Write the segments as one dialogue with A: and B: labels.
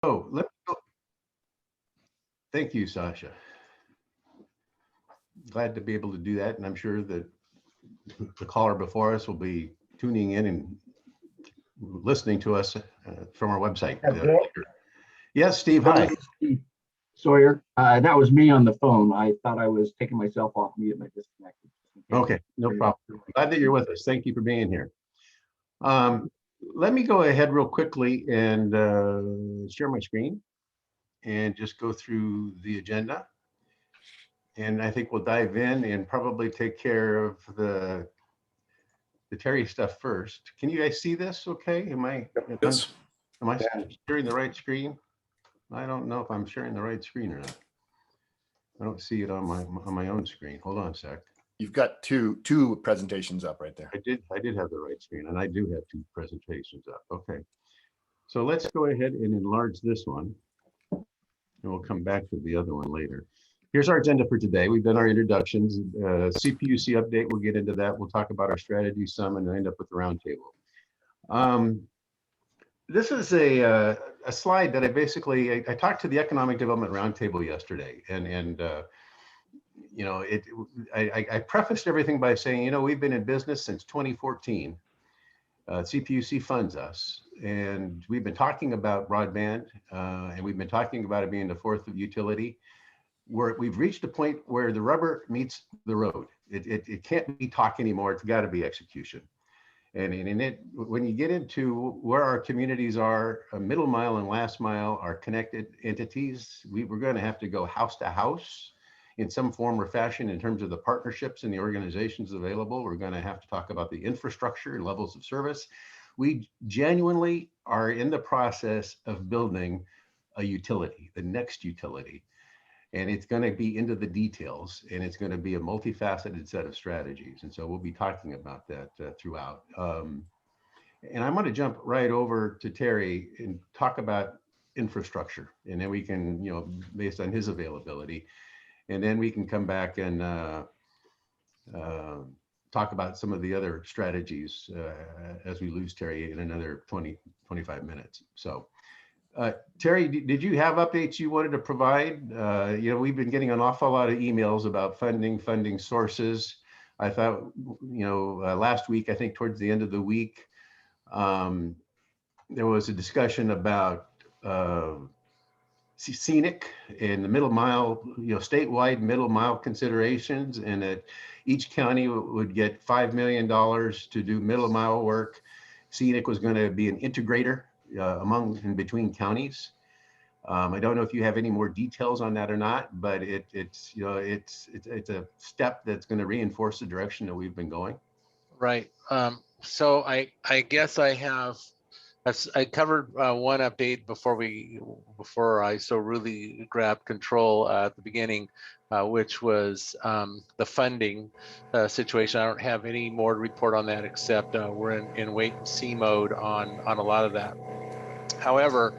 A: Oh, thank you, Sasha. Glad to be able to do that. And I'm sure that the caller before us will be tuning in and listening to us from our website. Yes, Steve, hi.
B: Sawyer, that was me on the phone. I thought I was taking myself off mute and I disconnected.
A: Okay, no problem. Glad that you're with us. Thank you for being here. Let me go ahead real quickly and share my screen and just go through the agenda. And I think we'll dive in and probably take care of the Terry stuff first. Can you guys see this okay? Am I sharing the right screen? I don't know if I'm sharing the right screen or not. I don't see it on my own screen. Hold on a sec.
C: You've got two presentations up right there.
A: I did have the right screen, and I do have two presentations up. Okay. So let's go ahead and enlarge this one, and we'll come back to the other one later. Here's our agenda for today. We've done our introductions, CPUC update. We'll get into that. We'll talk about our strategy some and end up with the roundtable. This is a slide that I talked to the Economic Development Roundtable yesterday, and you know, I prefaced everything by saying, you know, we've been in business since 2014. CPUC funds us, and we've been talking about broadband, and we've been talking about it being the fourth utility. We've reached a point where the rubber meets the road. It can't be talk anymore. It's got to be execution. And when you get into where our communities are, middle mile and last mile are connected entities, we're going to have to go house to house in some form or fashion in terms of the partnerships and the organizations available. We're going to have to talk about the infrastructure and levels of service. We genuinely are in the process of building a utility, the next utility. And it's going to be into the details, and it's going to be a multifaceted set of strategies. And so we'll be talking about that throughout. And I'm going to jump right over to Terry and talk about infrastructure. And then we can, you know, based on his availability, and then we can come back and talk about some of the other strategies as we lose Terry in another 20-25 minutes. So. Terry, did you have updates you wanted to provide? You know, we've been getting an awful lot of emails about funding sources. I thought, you know, last week, I think towards the end of the week, there was a discussion about scenic and the middle mile, you know, statewide middle mile considerations, and that each county would get $5 million to do middle mile work. Scenic was going to be an integrator among and between counties. I don't know if you have any more details on that or not, but it's you know it's a step that's going to reinforce the direction that we've been going.
D: Right. So I guess I covered one update before I so really grabbed control at the beginning, which was the funding situation. I don't have any more to report on that, except we're in wait and see mode on a lot of that. However,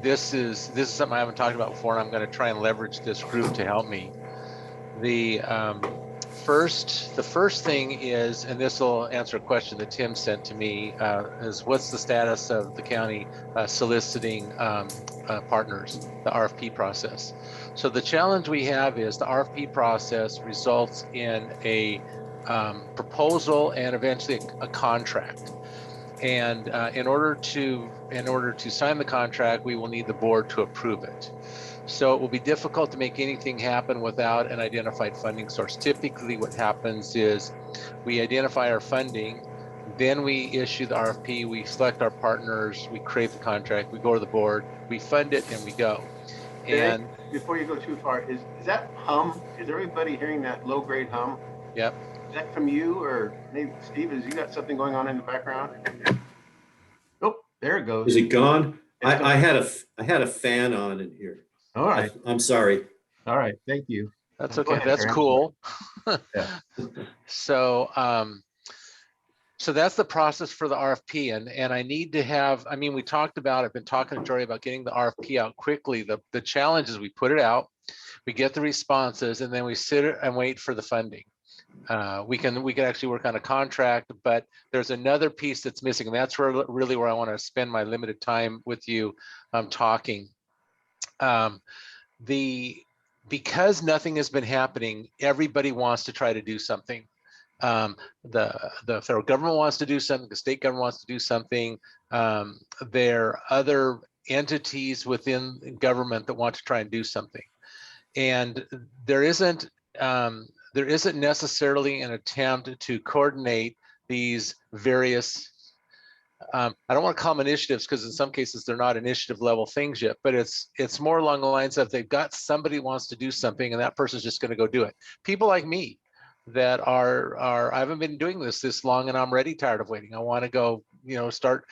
D: this is something I haven't talked about before, and I'm going to try and leverage this group to help me. The first thing is, and this will answer a question that Tim sent to me, is what's the status of the county soliciting partners, the RFP process. So the challenge we have is the RFP process results in a proposal and eventually a contract. And in order to sign the contract, we will need the board to approve it. So it will be difficult to make anything happen without an identified funding source. Typically what happens is we identify our funding, then we issue the RFP, we select our partners, we create the contract, we go to the board, we fund it, and we go. And
A: before you go too far, is that hum? Is everybody hearing that low grade hum?
D: Yep.
A: Is that from you, or maybe Steve, has you got something going on in the background? Oh, there it goes.
E: Is it gone? I had a fan on in here.
A: All right.
E: I'm sorry.
A: All right. Thank you.
D: That's okay. That's cool.
A: Yeah.
D: So that's the process for the RFP, and I need to have, I mean, I've been talking to Jory about getting the RFP out quickly. The challenge is we put it out, we get the responses, and then we sit and wait for the funding. We can actually work on a contract, but there's another piece that's missing, and that's really where I want to spend my limited time with you talking. Because nothing has been happening, everybody wants to try to do something. The federal government wants to do something, the state government wants to do something. There are other entities within government that want to try and do something. And there isn't necessarily an attempt to coordinate these various, I don't want to call them initiatives because in some cases they're not initiative level things yet, but it's more along the lines of they've got somebody who wants to do something and that person's just going to go do it. People like me that are I haven't been doing this long and I'm already tired of waiting. I want to go, start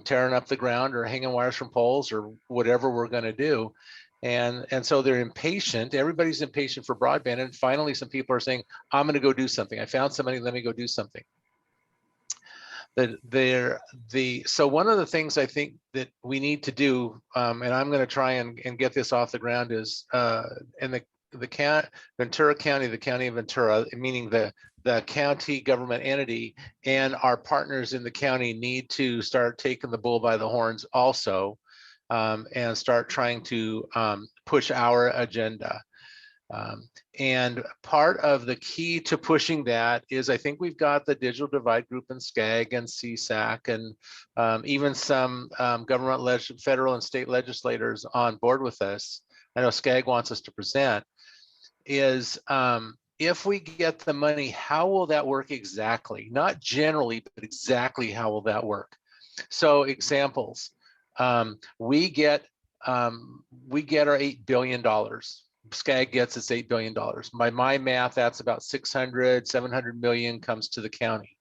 D: tearing up the ground or hanging wires from poles or whatever we're going to do. And so they're impatient. Everybody's impatient for broadband. And finally, some people are saying, I'm going to go do something. I found somebody, let me go do something. So one of the things I think that we need to do, and I'm going to try and get this off the ground, is in the Ventura County, the county of Ventura, meaning the county government entity and our partners in the county need to start taking the bull by the horns also, and start trying to push our agenda. And part of the key to pushing that is I think we've got the Digital Divide Group and SCAG and CSAC and even some federal and state legislators on board with us. I know SCAG wants us to present, is if we get the money, how will that work exactly? Not generally, but exactly how will that work? So examples, we get our $8 billion. SCAG gets its $8 billion. By my math, that's about 700 million comes to the county.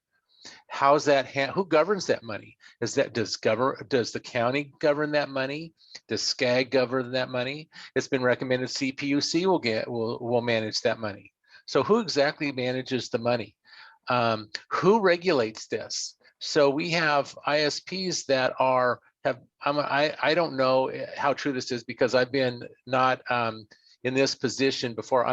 D: How's that? Who governs that money? Does the county govern that money? Does SCAG govern that money? It's been recommended CPUC will manage that money. So who exactly manages the money? Who regulates this? So we have ISPs that I don't know how true this is because I've been not in this position before.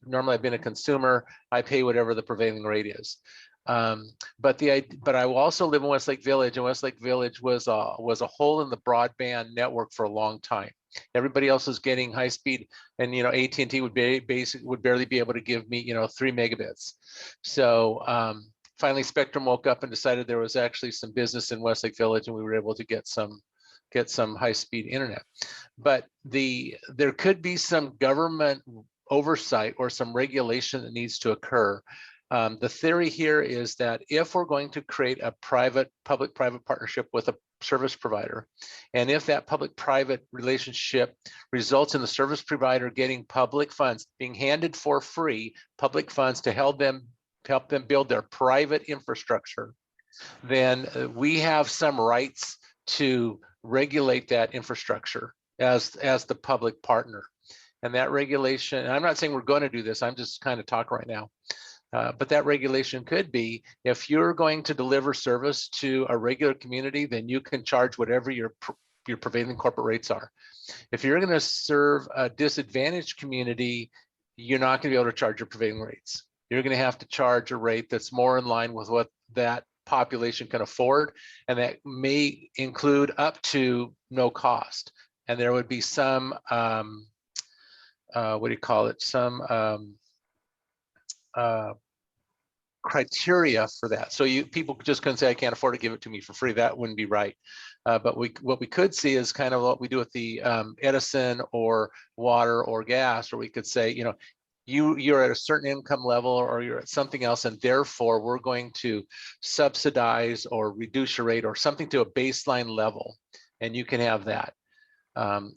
D: Normally I've been a consumer. I pay whatever the prevailing rate is. But I also live in Westlake Village, and Westlake Village was a hole in the broadband network for a long time. Everybody else was getting high speed, and AT&T would barely be able to give me 3 megabits. So finally, Spectrum woke up and decided there was actually some business in Westlake Village, and we were able to get some high-speed internet. But there could be some government oversight or some regulation that needs to occur. The theory here is that if we're going to create a public-private partnership with a service provider, and if that public-private relationship results in the service provider getting public funds, being handed for free, public funds to help them build their private infrastructure, then we have some rights to regulate that infrastructure as the public partner. And that regulation, and I'm not saying we're going to do this, I'm just kind of talking right now. But that regulation could be, if you're going to deliver service to a regular community, then you can charge whatever your prevailing corporate rates are. If you're going to serve a disadvantaged community, you're not going to be able to charge your prevailing rates. You're going to have to charge a rate that's more in line with what that population can afford, and that may include up to no cost. And there would be some some criteria for that. So people just couldn't say, I can't afford to give it to me for free. That wouldn't be right. But what we could see is kind of what we do with the Edison or water or gas, where we could say, you're at a certain income level or you're at something else, and therefore we're going to subsidize or reduce your rate or something to a baseline level, and you can have that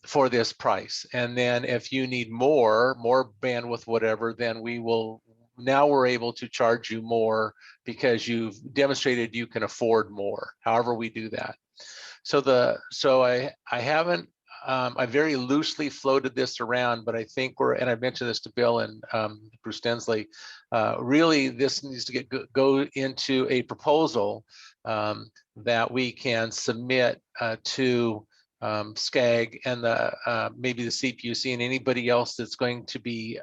D: for this price. And then if you need more bandwidth, whatever, then we're able to charge you more because you've demonstrated you can afford more, however we do that. So I haven't, I very loosely floated this around, but I think and I mentioned this to Bill and Bruce Densley, really this needs to go into a proposal that we can submit to SCAG and maybe the CPUC and anybody else that's going to be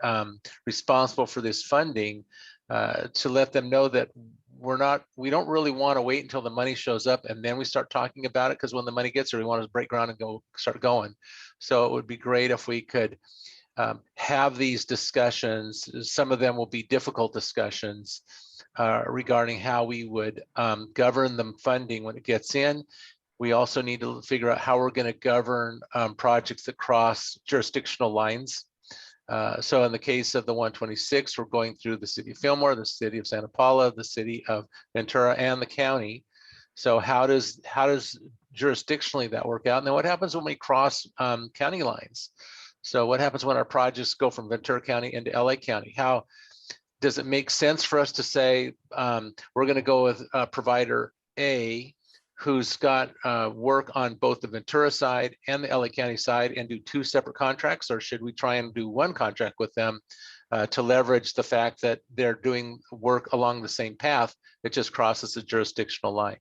D: responsible for this funding, to let them know that we don't really want to wait until the money shows up and then we start talking about it, because when the money gets there, we want to break ground and start going. So it would be great if we could have these discussions. Some of them will be difficult discussions regarding how we would govern the funding when it gets in. We also need to figure out how we're going to govern projects that cross jurisdictional lines. So in the case of the 126, we're going through the city of Fillmore, the city of Santa Paula, the city of Ventura, and the county. So how does jurisdictionally that work out? And then what happens when we cross county lines? So what happens when our projects go from Ventura County into LA County? How does it make sense for us to say we're going to go with provider A, who's got work on both the Ventura side and the LA County side, and do two separate contracts? Or should we try and do one contract with them to leverage the fact that they're doing work along the same path that just crosses the jurisdictional line?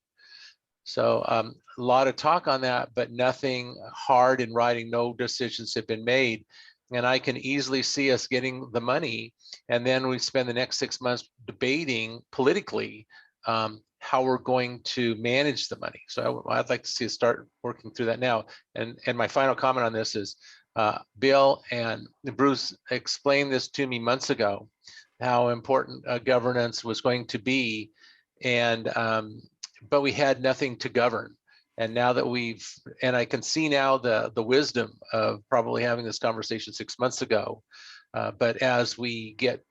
D: So a lot of talk on that, but nothing hard in writing. No decisions have been made. And I can easily see us getting the money, and then we spend the next 6 months debating politically how we're going to manage the money. So I'd like to see us start working through that now. And my final comment on this is, Bill and Bruce explained this to me months ago, how important governance was going to be, and but we had nothing to govern. And now that and I can see now the wisdom of probably having this conversation 6 months ago. But as we get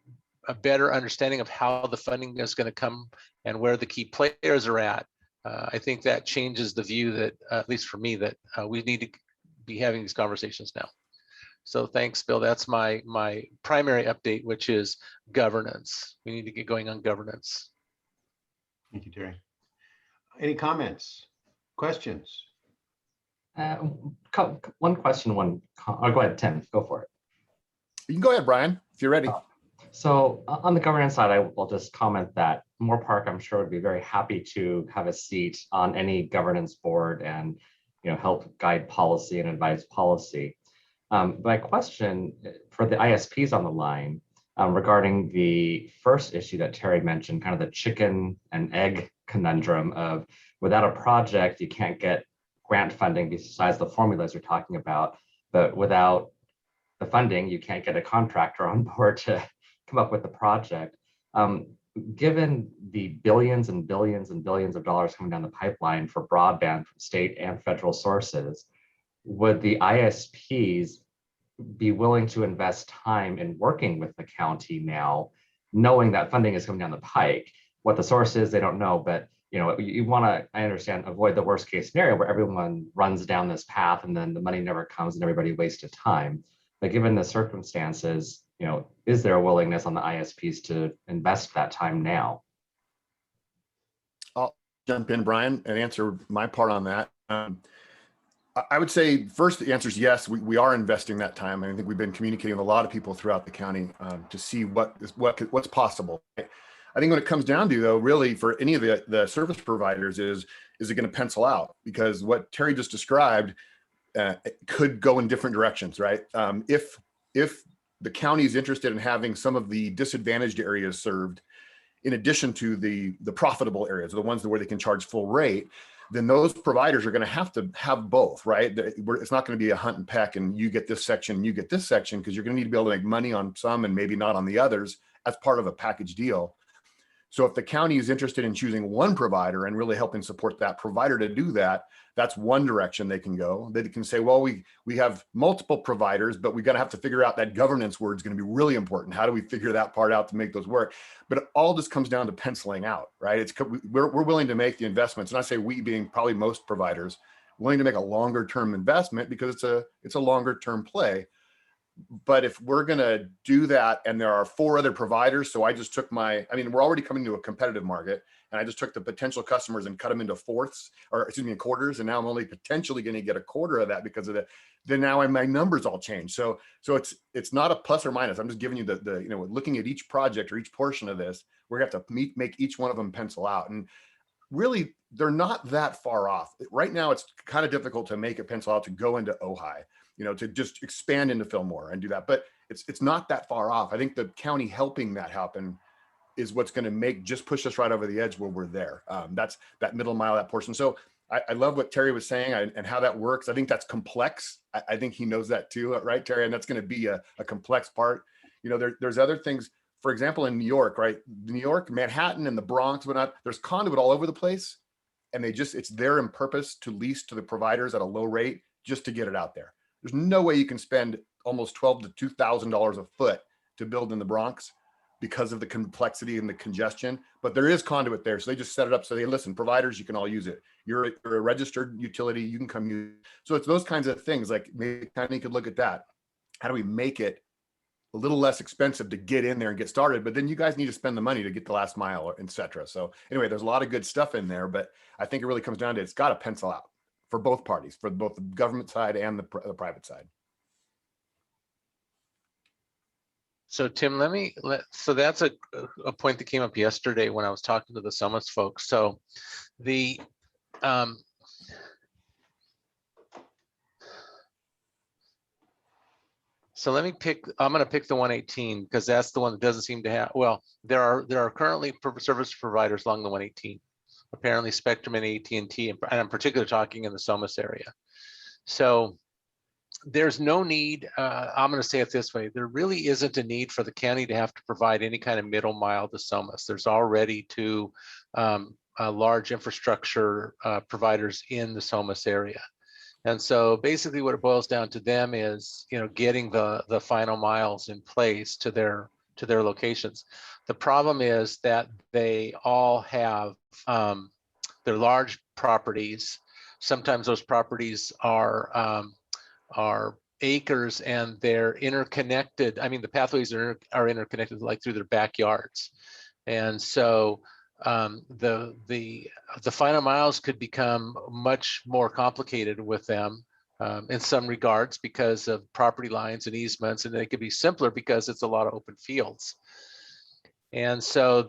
D: a better understanding of how the funding is going to come and where the key players are at, I think that changes the view that, at least for me, that we need to be having these conversations now. So thanks, Bill. That's my primary update, which is governance. We need to get going on governance.
A: Thank you, Terry. Any comments, questions?
F: One question, oh, go ahead, Tim, go for it.
C: You can go ahead, Brian, if you're ready.
F: So on the governance side, I will just comment that Moorpark, I'm sure, would be very happy to have a seat on any governance board and help guide policy and advise policy. My question for the ISPs on the line regarding the first issue that Terry mentioned, kind of the chicken and egg conundrum of, without a project, you can't get grant funding besides the formulas you're talking about, but without the funding, you can't get a contractor on board to come up with the project. Given the billions and billions and billions of dollars coming down the pipeline for broadband from state and federal sources, would the ISPs be willing to invest time in working with the county now, knowing that funding is coming down the pike? What the source is, they don't know, but you want to, I understand, avoid the worst case scenario where everyone runs down this path and then the money never comes and everybody wasted time. But given the circumstances, is there a willingness on the ISPs to invest that time now?
C: I'll jump in, Brian, and answer my part on that. I would say first, the answer is yes, we are investing that time. And I think we've been communicating with a lot of people throughout the county to see what's possible. I think when it comes down to, though, really for any of the service providers is it going to pencil out? Because what Terry just described could go in different directions, right? If the county is interested in having some of the disadvantaged areas served, in addition to the profitable areas, the ones where they can charge full rate, then those providers are going to have both, right? It's not going to be a hunt and peck and you get this section and you get this section, because you're going to need to be able to make money on some and maybe not on the others as part of a package deal. So if the county is interested in choosing one provider and really helping support that provider to do that, that's one direction they can go. They can say, well, we have multiple providers, but we're going to have to figure out that governance word is going to be really important. How do we figure that part out to make those work? But it all just comes down to penciling out, right? We're willing to make the investments. And I say we, being probably most providers, willing to make a longer term investment because it's a longer term play. But if we're going to do that and there are 4 other providers, so I just took we're already coming to a competitive market, and I just took the potential customers and cut them into quarters, and now I'm only potentially going to get a quarter of that because of that. Then now my numbers all change. So it's not a plus or minus. I'm just giving you the looking at each project or each portion of this, we're going to have to make each one of them pencil out. And really, they're not that far off. Right now, it's kind of difficult to make it pencil out to go into Ojai, to just expand into Fillmore and do that. But it's not that far off. I think the county helping that happen is what's going to just push us right over the edge where we're there. That's that middle mile, that portion. So I love what Terry was saying and how that works. I think that's complex. I think he knows that too, right, Terry? And that's going to be a complex part. You know, there's other things. For example, in New York, right? New York, Manhattan, and the Bronx, whatnot. There's conduit all over the place, and it's there in purpose to lease to the providers at a low rate just to get it out there. There's no way you can spend almost $12,000 to $2,000 a foot to build in the Bronx because of the complexity and the congestion, but there is conduit there. So they just set it up. So they listen, providers, you can all use it. You're a registered utility, you can come use it. So it's those kinds of things, like maybe you could look at that. How do we make it a little less expensive to get in there and get started? But then you guys need to spend the money to get the last mile, et cetera. So anyway, there's a lot of good stuff in there, but I think it really comes down to, it's got to pencil out for both parties, for both the government side and the private side.
D: So Tim, so that's a point that came up yesterday when I was talking to the Summits folks. So the so I'm going to pick the 118 because that's the one that doesn't seem to have, well, there are currently service providers along the 118, apparently Spectrum and AT&T, and I'm particularly talking in the SOMAS area. So there's no need, I'm going to say it this way, there really isn't a need for the county to have to provide any kind of middle mile to SOMAS. There's already two large infrastructure providers in the SOMAS area. And so basically what it boils down to them is, you know, getting the final miles in place to their locations. The problem is that they all have their large properties. Sometimes those properties are acres and they're interconnected. I mean, the pathways are interconnected like through their backyards. And so the final miles could become much more complicated with them in some regards because of property lines and easements, and they could be simpler because it's a lot of open fields. And so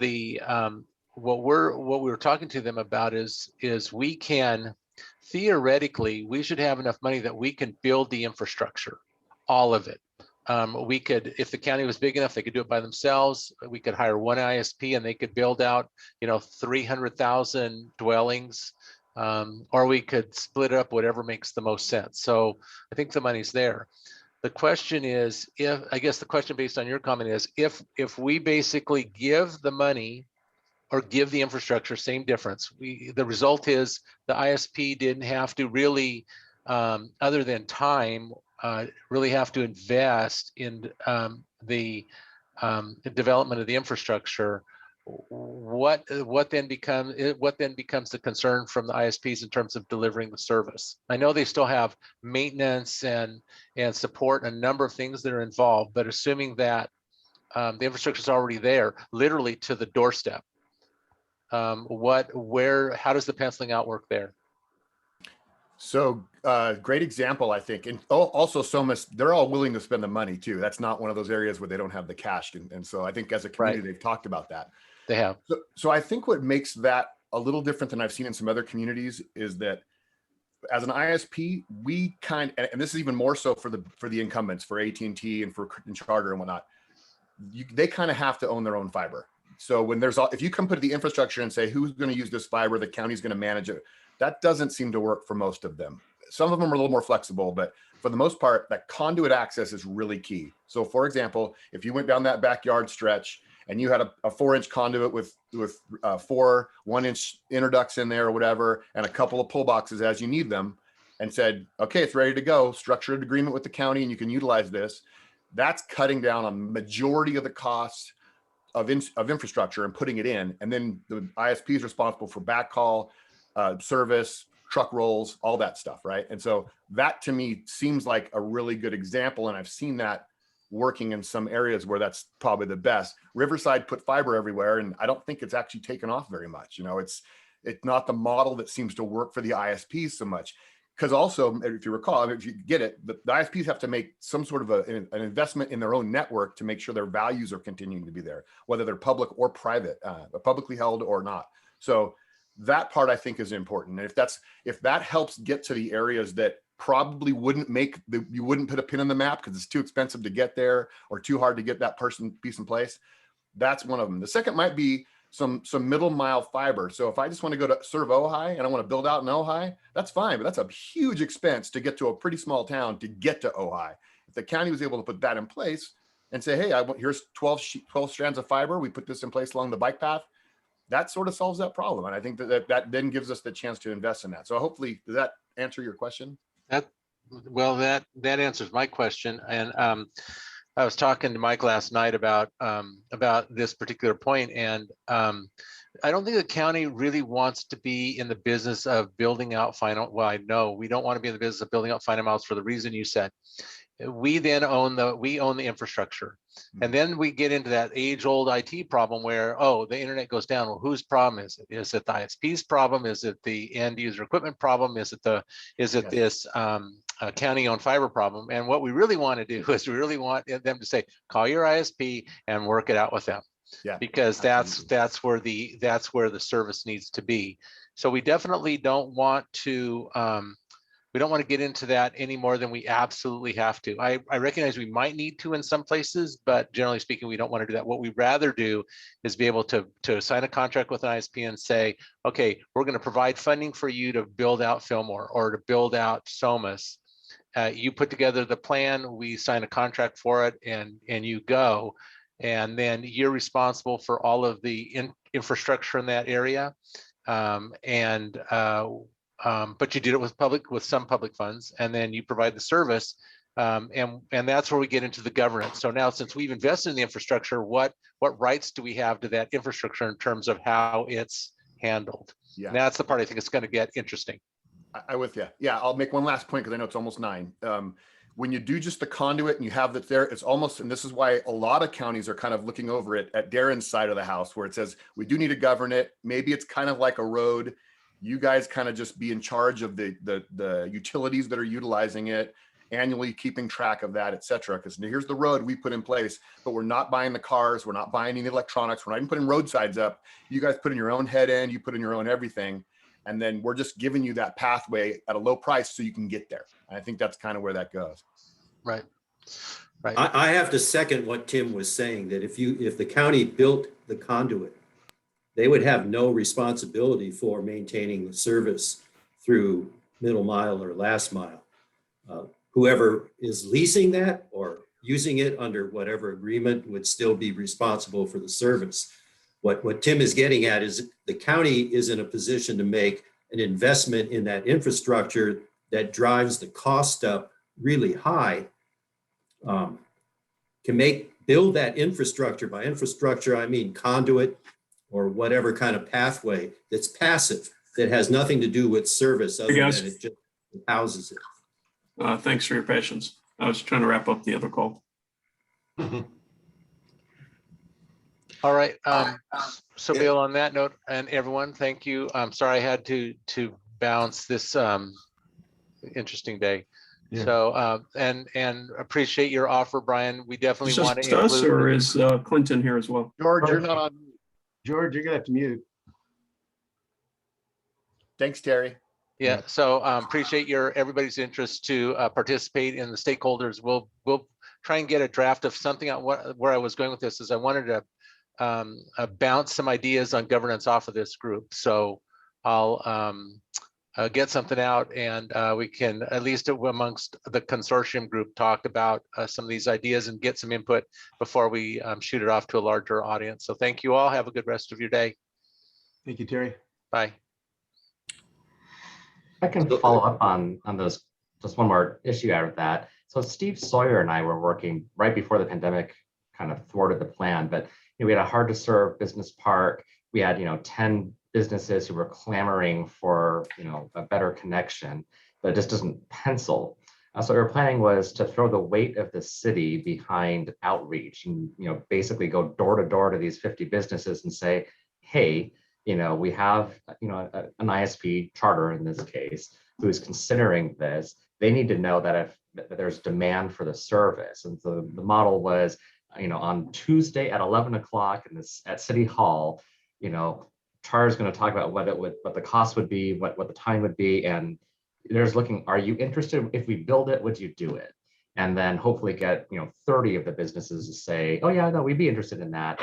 D: what we were talking to them about is we can, theoretically, we should have enough money that we can build the infrastructure, all of it. We could, if the county was big enough, they could do it by themselves. We could hire one ISP and they could build out, 300,000 dwellings, or we could split it up, whatever makes the most sense. So I think the money's there. The question is, I guess the question based on your comment is, if we basically give the money or give the infrastructure, same difference. The result is the ISP didn't have to really, other than time, really have to invest in the development of the infrastructure. What then becomes the concern from the ISPs in terms of delivering the service? I know they still have maintenance and support and a number of things that are involved, but assuming that the infrastructure is already there, literally to the doorstep, how does the penciling out work there?
C: So great example, I think. And also SOMAS, they're all willing to spend the money too. That's not one of those areas where they don't have the cash. And so I think as a community, They've talked about that.
D: They have.
C: So I think what makes that a little different than I've seen in some other communities is that as an ISP, and this is even more so for the incumbents, for AT&T and for Charter and whatnot, they kind of have to own their own fiber. So when if you come put the infrastructure and say, who's going to use this fiber, the county's going to manage it, that doesn't seem to work for most of them. Some of them are a little more flexible, but for the most part, that conduit access is really key. So for example, if you went down that backyard stretch and you had a 4-inch conduit with 4 1-inch interducts in there or whatever, and a couple of pull boxes as you need them, and said, okay, it's ready to go, structured agreement with the county and you can utilize this, that's cutting down on majority of the costs of infrastructure and putting it in. And then the ISP is responsible for backhaul, service, truck rolls, all that stuff, right? And so that to me seems like a really good example, and I've seen that working in some areas where that's probably the best. Riverside put fiber everywhere, and I don't think it's actually taken off very much. It's not the model that seems to work for the ISPs so much. Because also, if you recall, if you get it, the ISPs have to make some sort of an investment in their own network to make sure their values are continuing to be there, whether they're public or private, publicly held or not. So that part I think is important. And if that helps get to the areas that probably you wouldn't put a pin in the map because it's too expensive to get there or too hard to get that piece in place, That's one of them. The second might be some middle mile fiber. So if I just want to go to serve Ojai and I want to build out in Ojai, that's fine, but that's a huge expense to get to a pretty small town to get to Ojai. If the county was able to put that in place and say, hey, here's 12 strands of fiber, we put this in place along the bike path, that sort of solves that problem. And I think that then gives us the chance to invest in that. So hopefully, does that answer your question?
D: That answers my question. And I was talking to Mike last night about this particular point, and I don't think the county really wants to be in the business of building out final. Well, I know we don't want to be in the business of building out final miles for the reason you said. We then own the infrastructure, and then we get into that age-old IT problem where, oh, the internet goes down. Well, whose problem is it? Is it the ISP's problem? Is it the end user equipment problem? Is it this county-owned fiber problem? And what we really want to do is we really want them to say, call your ISP and work it out with them.
C: Yeah,
D: because that's where the service needs to be. So we definitely don't want to get into that any more than we absolutely have to. I recognize we might need to in some places, but generally speaking, we don't want to do that. What we'd rather do is be able to sign a contract with an ISP and say, okay, we're going to provide funding for you to build out Fillmore or to build out SOMAS. You put together the plan, we sign a contract for it, and you go. And then you're responsible for all of the infrastructure in that area. But you did it with some public funds, and then you provide the service. And that's where we get into the governance. So now, since we've invested in the infrastructure, what rights do we have to that infrastructure in terms of how it's handled? Yeah. And that's the part I think it's going to get interesting.
C: I'm with you. Yeah, I'll make one last point because I know it's almost 9. When you do just the conduit and you have that there, it's almost, and this is why a lot of counties are kind of looking over it at Darren's side of the house, where it says, we do need to govern it. Maybe it's kind of like a road. You guys kind of just be in charge of the utilities that are utilizing it, annually keeping track of that, et cetera. Because here's the road we put in place, but we're not buying the cars. We're not buying any electronics. We're not even putting roadsides up. You guys put in your own head end, you put in your own everything. And then we're just giving you that pathway at a low price so you can get there. I think that's kind of where that goes.
D: Right.
E: I have to second what Tim was saying, that if the county built the conduit, they would have no responsibility for maintaining the service through middle mile or last mile. Whoever is leasing that or using it under whatever agreement would still be responsible for the service. What Tim is getting at is the county is in a position to make an investment in that infrastructure that drives the cost up really high. Build that infrastructure. By infrastructure, I mean conduit or whatever kind of pathway that's passive, that has nothing to do with service other than it just houses it.
G: Thanks for your patience. I was trying to wrap up the other call.
D: All right. So Bill, on that note, and everyone, thank you. I'm sorry I had to bounce this interesting day. Yeah. So and appreciate your offer, Brian. We definitely want to
G: include us, or is Clinton here as well?
C: George, you're not on.
A: George, you're gonna have to mute.
C: Thanks, Terry.
D: Yeah. So appreciate everybody's interest to participate in the stakeholders. We'll try and get a draft of something on where I was going with this. Is I wanted to bounce some ideas on governance off of this group. So I'll get something out, and we can, at least amongst the consortium group, talk about some of these ideas and get some input before we shoot it off to a larger audience. So thank you all. Have a good rest of your day.
A: Thank you, Terry.
D: Bye.
F: I can follow up on those, just one more issue out of that. So Steve Sawyer and I were working right before the pandemic kind of thwarted the plan, but we had a hard to serve business park. We had 10 businesses who were clamoring for a better connection, but it just doesn't pencil. So our planning was to throw the weight of the city behind outreach and basically go door to door to these 50 businesses and say, hey, we have an ISP charter in this case who's considering this. They need to know that if there's demand for the service. And so the model was, on Tuesday at 11 o'clock at City Hall, Charter is going to talk about what the cost would be, what the time would be, and there's looking, are you interested? If we build it, would you do it? and then hopefully get 30 of the businesses to say, oh yeah, no, we'd be interested in that.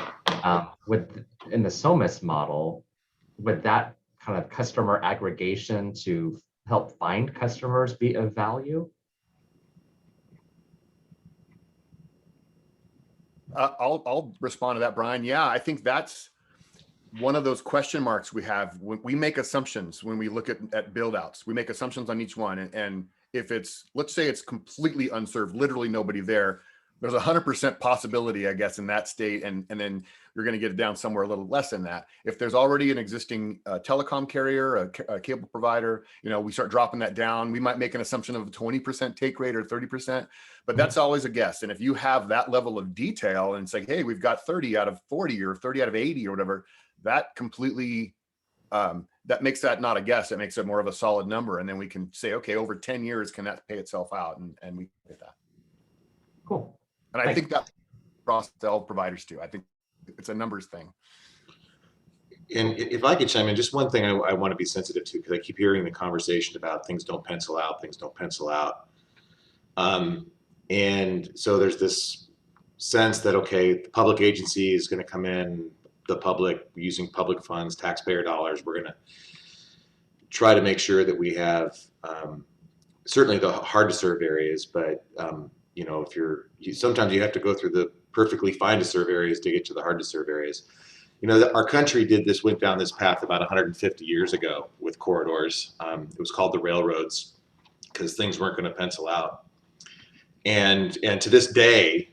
F: In the SOMIS model, would that kind of customer aggregation to help find customers be of value?
C: I'll respond to that, Brian. Yeah, I think that's one of those question marks we have when we make assumptions when we look at build outs. We make assumptions on each one. And if it's, let's say it's completely unserved, literally nobody there, there's 100% possibility, I guess, in that state. And then you're going to get it down somewhere a little less than that. If there's already an existing telecom carrier, a cable provider, we start dropping that down. We might make an assumption of a 20% take rate or 30%, but that's always a guess. And if you have that level of detail and it's like, hey, we've got 30 out of 40 or 30 out of 80 or whatever, that completely, that makes that not a guess. It makes it more of a solid number. And then we can say, okay, over 10 years, can that pay itself out? And we get that.
F: Cool.
C: And I think that across all providers too. I think it's a numbers thing.
H: And if I could chime in, just one thing I want to be sensitive to, because I keep hearing the conversation about things don't pencil out, things don't pencil out. And so there's this sense that, okay, the public agency is going to come in, the public, using public funds, taxpayer dollars, we're going to try to make sure that we have certainly the hard to serve areas, but if sometimes you have to go through the perfectly fine to serve areas to get to the hard to serve areas. Our country went down this path about 150 years ago with corridors. It was called the railroads because things weren't going to pencil out. And to this day,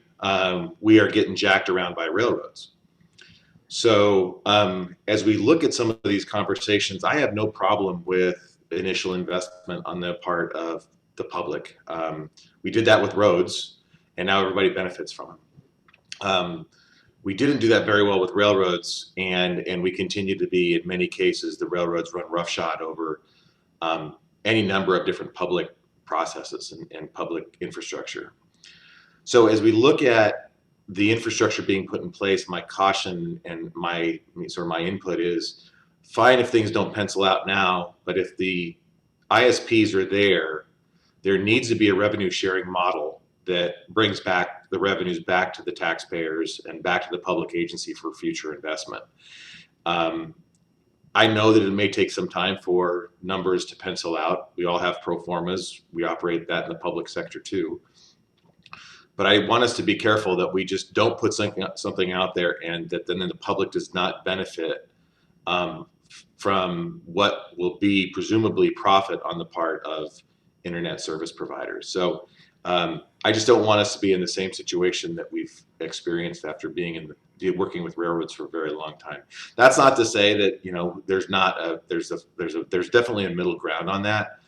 H: we are getting jacked around by railroads. So as we look at some of these conversations, I have no problem with initial investment on the part of the public. We did that with roads, and now everybody benefits from them. We didn't do that very well with railroads, and we continue to be, in many cases, the railroads run roughshod over any number of different public processes and public infrastructure. So as we look at the infrastructure being put in place, my caution and my input is fine if things don't pencil out now, but if the ISPs are there needs to be a revenue sharing model that brings back the revenues back to the taxpayers and back to the public agency for future investment. I know that it may take some time for numbers to pencil out. We all have pro formas. We operate that in the public sector too. But I want us to be careful that we just don't put something out there and that then the public does not benefit from what will be presumably profit on the part of internet service providers. So I just don't want us to be in the same situation that we've experienced after being working with railroads for a very long time. That's not to say that there's definitely a middle ground on that,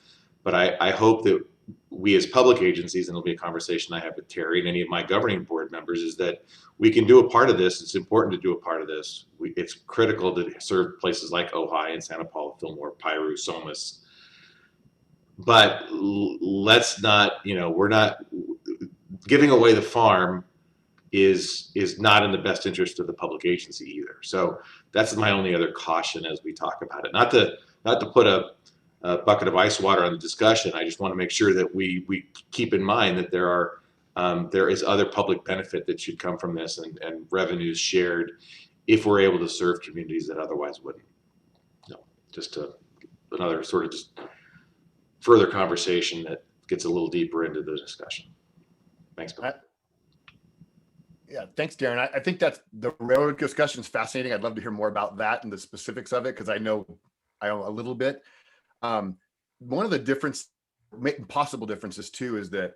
H: but I hope that we as public agencies, and it'll be a conversation I have with Terry and any of my governing board members, is that we can do a part of this. It's important to do a part of this. It's critical to serve places like Ojai and Santa Paula, Fillmore, Piru, Somas. But let's not, we're not giving away the farm is not in the best interest of the public agency either. So that's my only other caution as we talk about it. Not to put a bucket of ice water on the discussion. I just want to make sure that we keep in mind that there is other public benefit that should come from this and revenues shared if we're able to serve communities that otherwise wouldn't. Just another sort of just further conversation that gets a little deeper into the discussion. Thanks, Bob.
C: Yeah, thanks, Darren. I think that's the railroad discussion is fascinating. I'd love to hear more about that and the specifics of it because I know a little bit. One of the possible differences too is that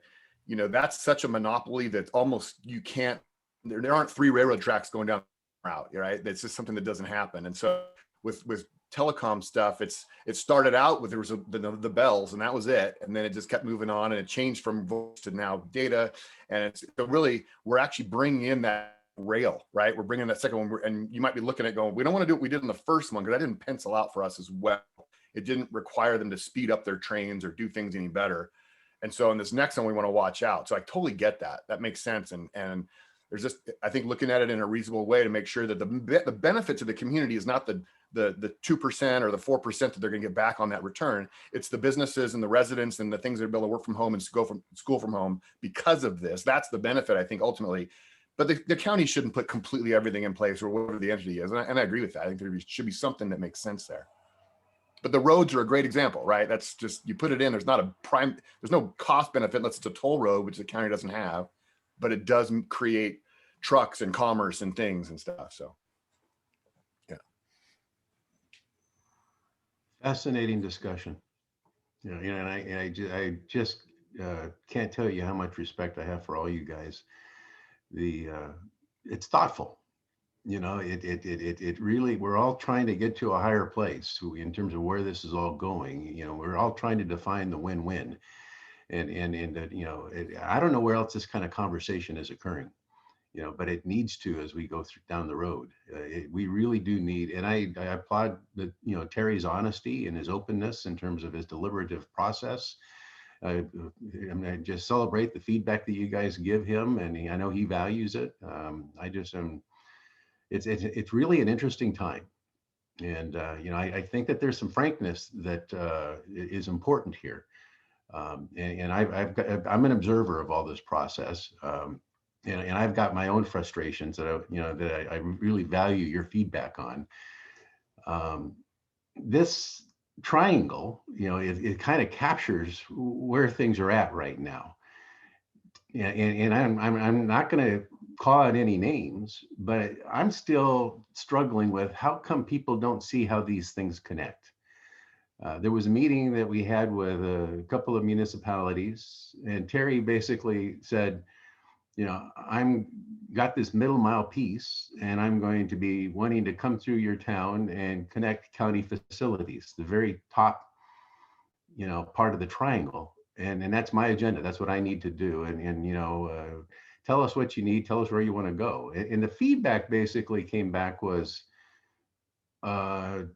C: that's such a monopoly that almost you can't. There aren't 3 railroad tracks going down the route, right? It's just something that doesn't happen. And so with telecom stuff, it started out with there was the bells and that was it, and then it just kept moving on and it changed from voice to now data, and we're actually bringing in that rail, right? We're bringing that second one, and you might be looking at going, we don't want to do what we did in the first one because that didn't pencil out for us as well. It didn't require them to speed up their trains or do things any better. And so in this next one, we want to watch out. So I totally get that. That makes sense. And There's just, I think, looking at it in a reasonable way to make sure that the benefit to the community is not the 2% or the 4% that they're going to get back on that return. It's the businesses and the residents and the things that are able to work from home and go from school from home because of this. That's the benefit, I think, ultimately. But the county shouldn't put completely everything in place or whatever the entity is. And I agree with that. I think there should be something that makes sense there. But the roads are a great example, right? That's just, you put it in, there's no cost benefit unless it's a toll road, which the county doesn't have, but it does create trucks and commerce and things and stuff. So, yeah.
A: Fascinating discussion. And I just can't tell you how much respect I have for all you guys. It's thoughtful. It really, we're all trying to get to a higher place in terms of where this is all going. We're all trying to define the win-win, and I don't know where else this kind of conversation is occurring, but it needs to as we go down the road. We really do need, and I applaud Terry's honesty and his openness in terms of his deliberative process. I just celebrate the feedback that you guys give him, and I know he values it. It's really an interesting time, and I think that there's some frankness that is important here, and I'm an observer of all this process, and I've got my own frustrations that I really value your feedback on. This triangle, it kind of captures where things are at right now. And I'm not going to call out any names, but I'm still struggling with how come people don't see how these things connect. There was a meeting that we had with a couple of municipalities, and Terry basically said, I'm got this middle mile piece, and I'm going to be wanting to come through your town and connect county facilities, the very top, part of the triangle. And that's my agenda. That's what I need to do. And tell us what you need. Tell us where you want to go. And the feedback basically came back was, have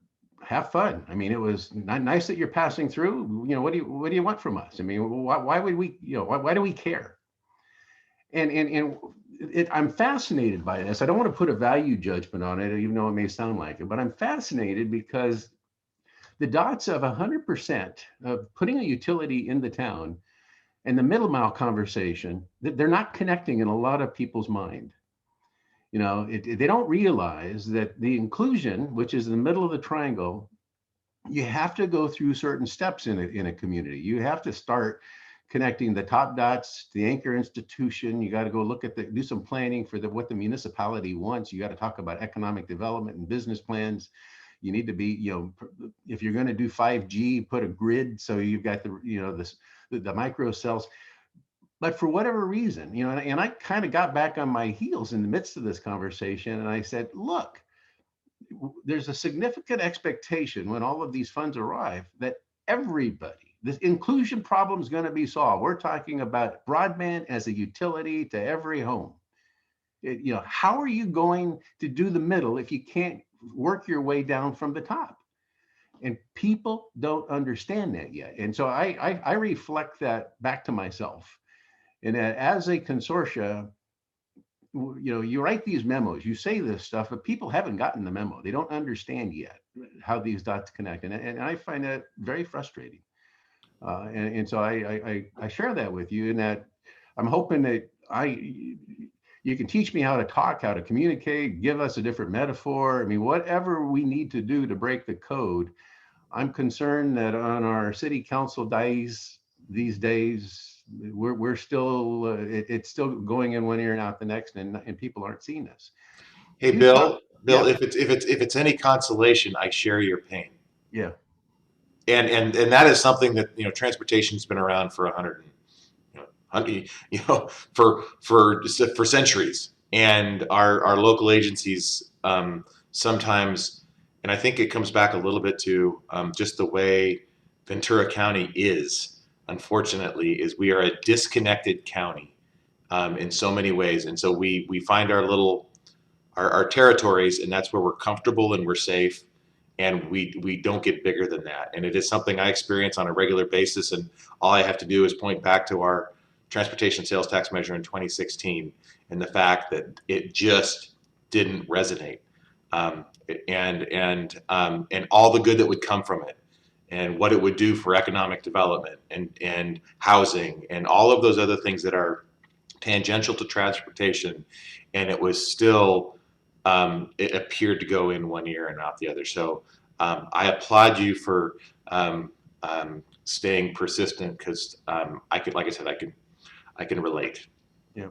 A: fun. I mean, it was not nice that you're passing through. What do you want from us? I mean, why would we? Why do we care? And I'm fascinated by this. I don't want to put a value judgment on it, even though it may sound like it. But I'm fascinated because the dots of 100% of putting a utility in the town and the middle mile conversation, they're not connecting in a lot of people's mind. They don't realize that the inclusion, which is in the middle of the triangle, you have to go through certain steps in a community. You have to start connecting the top dots, the anchor institution. You got to go do some planning for what the municipality wants. You got to talk about economic development and business plans. You need to be, if you're going to do 5G, put a grid so you've got the micro cells. But for whatever reason, and I kind of got back on my heels in the midst of this conversation, and I said, look, there's a significant expectation when all of these funds arrive that this inclusion problem is going to be solved. We're talking about broadband as a utility to every home. How are you going to do the middle if you can't work your way down from the top? And people don't understand that yet. And so I reflect that back to myself. And as a consortia, you write these memos, you say this stuff, but people haven't gotten the memo. They don't understand yet how these dots connect. And I find that very frustrating. And so I share that with you, in that I'm hoping that you can teach me how to talk, how to communicate, give us a different metaphor. I mean, whatever we need to do to break the code. I'm concerned that on our city council days these days, we're still, it's still going in one ear and out the next, and people aren't seeing this.
H: Hey, Bill, yeah. if it's any consolation, I share your pain.
A: Yeah.
H: And that is something that, transportation's been around for 100, for centuries. And our local agencies sometimes, and I think it comes back a little bit to just the way Ventura County is, unfortunately, is we are a disconnected county in so many ways. And so we find our territories, and that's where we're comfortable and we're safe. And we don't get bigger than that. And it is something I experience on a regular basis. And all I have to do is point back to our transportation sales tax measure in 2016, and the fact that it just didn't resonate, and all the good that would come from it, and what it would do for economic development and housing and all of those other things that are tangential to transportation, and it was still it appeared to go in one ear and out the other. So I applaud you for staying persistent, because I could, like I said, I can relate.
A: Yeah.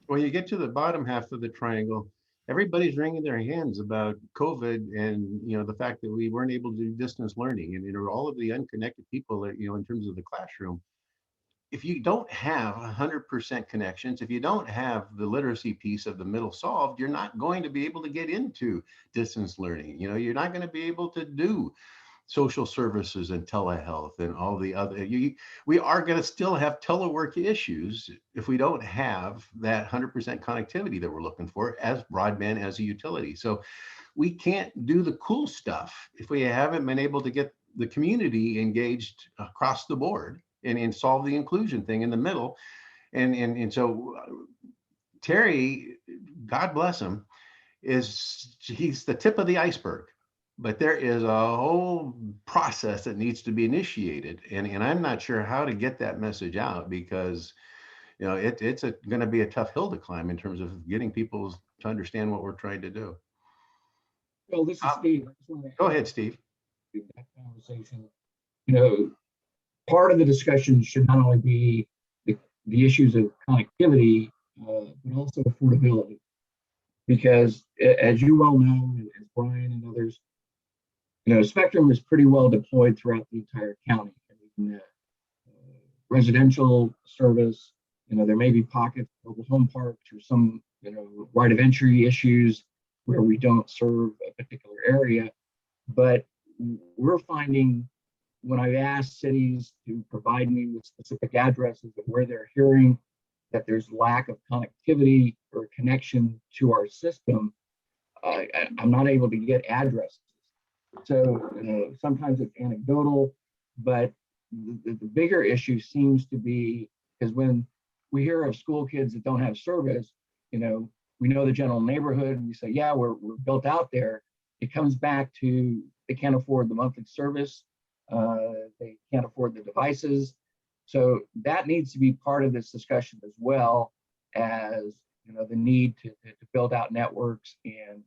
A: When you get to the bottom half of the triangle, everybody's wringing their hands about COVID and, you know, the fact that we weren't able to do distance learning, and, you know, all of the unconnected people that, you know, in terms of the classroom. If you don't have 100% connections, if you don't have the literacy piece of the middle solved, you're not going to be able to get into distance learning. You know, you're not going to be able to do social services and telehealth and all the other. We are going to still have telework issues if we don't have that 100% connectivity that we're looking for as broadband as a utility. So we can't do the cool stuff if we haven't been able to get the community engaged across the board and solve the inclusion thing in the middle. And so Terry, God bless him, he's the tip of the iceberg. But there is a whole process that needs to be initiated. And I'm not sure how to get that message out, because, you know, it's going to be a tough hill to climb in terms of getting people to understand what we're trying to do.
B: Well, this is Steve.
A: Go ahead, Steve.
B: That conversation. You know, part of the discussion should not only be the issues of connectivity, but also affordability. Because as you well know, as Brian and others, you know, spectrum is pretty well deployed throughout the entire county. I mean, residential service, you know, there may be pockets, mobile home parks, or some, you know, right of entry issues where we don't serve a particular area. But we're finding, when I've asked cities to provide me with specific addresses of where they're hearing that there's lack of connectivity or connection to our system, I'm not able to get addresses. So, you know, sometimes it's anecdotal, but the bigger issue seems to be, because when we hear of school kids that don't have service, you know, we know the general neighborhood, and we say, yeah, we're built out there. It comes back to they can't afford the monthly service. They can't afford the devices. So that needs to be part of this discussion, as well as, you know, the need to build out networks and,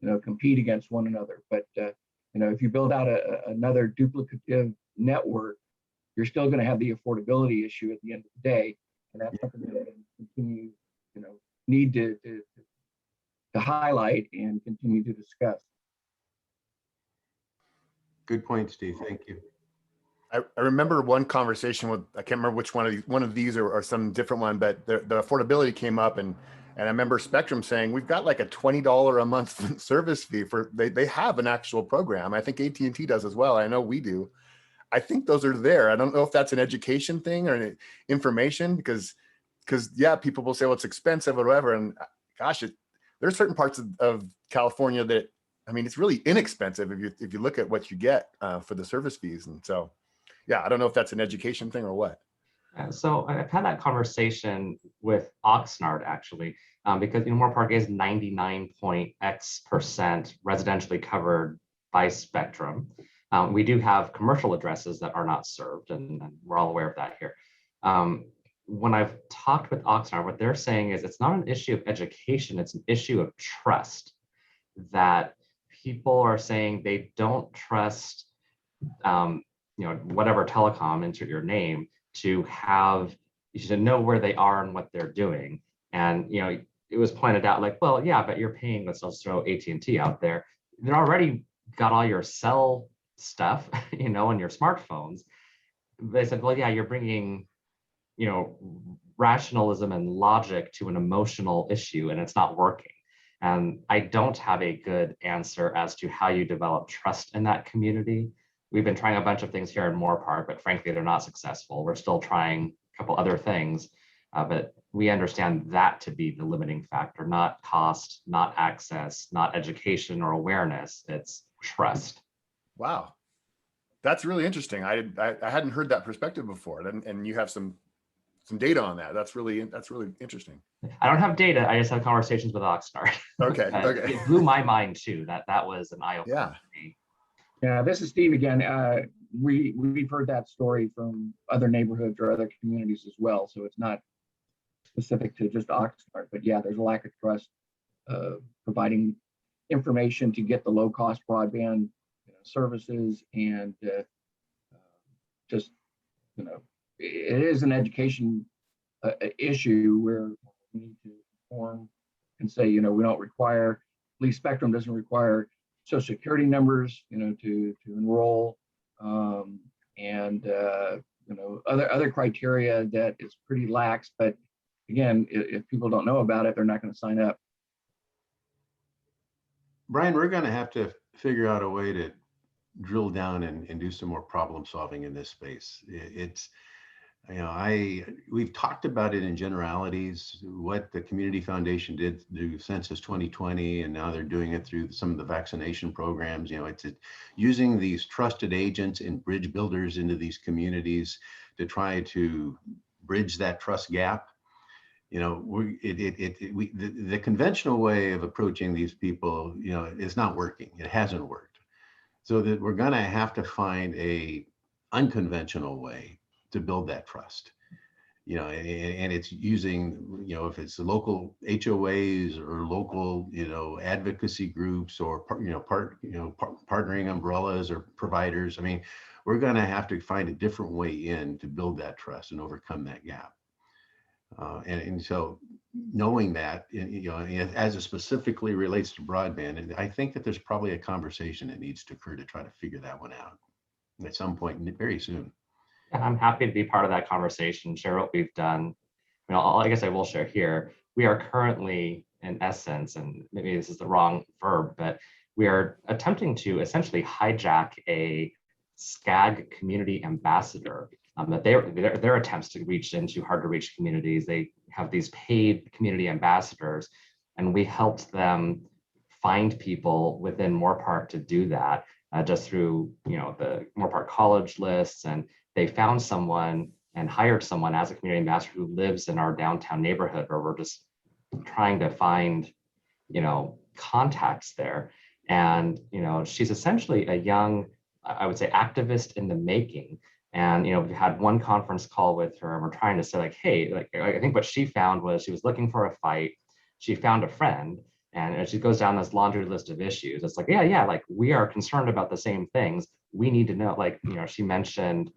B: you know, compete against one another. But, you know, if you build out another duplicative network, you're still going to have the affordability issue at the end of the day. And that's something that we continue, you know, need to highlight and continue to discuss.
A: Good point, Steve. Thank you.
C: I remember one conversation with, I can't remember which one of these or some different one, but the affordability came up, and I remember Spectrum saying, we've got like a $20 a month service fee for, they have an actual program. I think AT&T does as well. I know we do. I think those are there. I don't know if that's an education thing or an information, because yeah, people will say, well, it's expensive or whatever. And gosh, there's certain parts of California that, I mean, it's really inexpensive if you look at what you get for the service fees. And so, yeah, I don't know if that's an education thing or what.
F: So I've had that conversation with Oxnard, actually, because, you know, Moore Park is 99.x% residentially covered by Spectrum. We do have commercial addresses that are not served, and we're all aware of that here. When I've talked with Oxnard, what they're saying is it's not an issue of education, it's an issue of trust. That people are saying they don't trust, you know, whatever telecom, insert your name, to have, you should know where they are and what they're doing. And, you know, it was pointed out like, well, yeah, but you're paying, let's just throw AT&T out there. They're already got all your cell stuff, you know, and your smartphones. They said, well, yeah, you're bringing, you know, rationalism and logic to an emotional issue, and it's not working. And I don't have a good answer as to how you develop trust in that community. We've been trying a bunch of things here in Moore Park, but frankly, they're not successful. We're still trying a couple other things, but we understand that to be the limiting factor, not cost, not access, not education or awareness. It's trust.
C: Wow, that's really interesting. I hadn't heard that perspective before, and you have some some data on that. That's really interesting.
F: I don't have data. I just have conversations with Oxnard.
C: Okay. Okay.
F: It blew my mind too. That was an eye opener
C: Yeah.
F: for me.
B: Yeah, this is Steve again. We've heard that story from other neighborhoods or other communities as well. So it's not specific to just Oxnard, but yeah, there's a lack of trust providing information to get the low cost broadband services, and just, it is an education issue where we need to inform and say, we don't require, at least Spectrum doesn't require social security numbers, to enroll, and other criteria that is pretty lax. But again, if people don't know about it, they're not going to sign up.
A: Brian, we're going to have to figure out a way to drill down and do some more problem solving in this space. It's, we've talked about it in generalities, what the Community Foundation did through Census 2020, and now they're doing it through some of the vaccination programs. It's using these trusted agents and bridge builders into these communities to try to bridge that trust gap. The conventional way of approaching these people, is not working. It hasn't worked. So that we're going to have to find a unconventional way to build that trust. And it's using, if it's local HOAs or local, advocacy groups, or partnering umbrellas or providers. I mean, we're going to have to find a different way in to build that trust and overcome that gap. And so knowing that, as it specifically relates to broadband, and I think that there's probably a conversation that needs to occur to try to figure that one out at some point very soon.
F: And I'm happy to be part of that conversation, share what we've done. I guess I will share here. We are currently, in essence, and maybe this is the wrong verb, but we are attempting to essentially hijack a SCAG community ambassador. That their attempts to reach into hard to reach communities. They have these paid community ambassadors, and we helped them find people within Moorpark to do that, just through the Moorpark College lists. And they found someone and hired someone as a community ambassador who lives in our downtown neighborhood, where we're just trying to find contacts there. And she's essentially a young, I would say, activist in the making. And we had one conference call with her, and we're trying to say, like, hey, I think what she found was she was looking for a fight. She found a friend, and as she goes down this laundry list of issues, it's like, yeah, like, we are concerned about the same things. We need to know, she mentioned,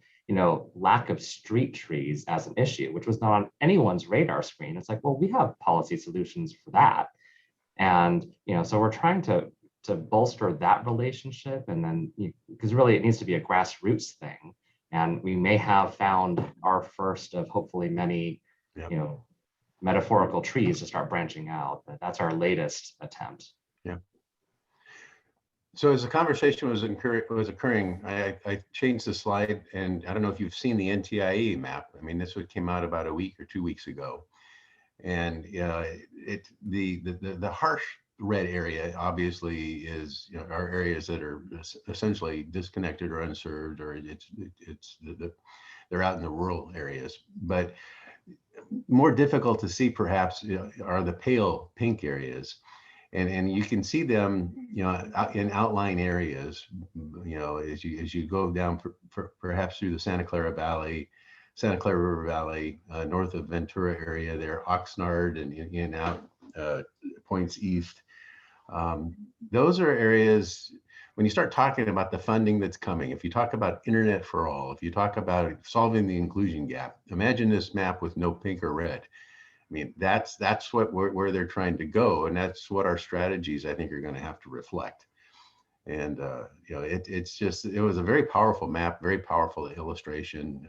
F: lack of street trees as an issue, which was not on anyone's radar screen. It's like, well, we have policy solutions for that. And, so we're trying to bolster that relationship, and then, because really it needs to be a grassroots thing. And we may have found our first of hopefully many, metaphorical trees to start branching out. But that's our latest attempt.
A: Yeah. So as the conversation was occurring, I changed the slide, and I don't know if you've seen the NTIA map. I mean, this one came out about a week or 2 weeks ago, and the harsh red area obviously is are areas that are essentially disconnected or unserved, or they're out in the rural areas. But more difficult to see perhaps are the pale pink areas, and you can see them in outlying areas as you go down perhaps through the Santa Clara River Valley, north of Ventura area there, Oxnard, and in out points east. Those are areas, when you start talking about the funding that's coming, if you talk about internet for all, if you talk about solving the inclusion gap, imagine this map with no pink or red. I mean, that's where they're trying to go, and that's what our strategies, I think, are going to have to reflect. And it was a very powerful map, very powerful illustration.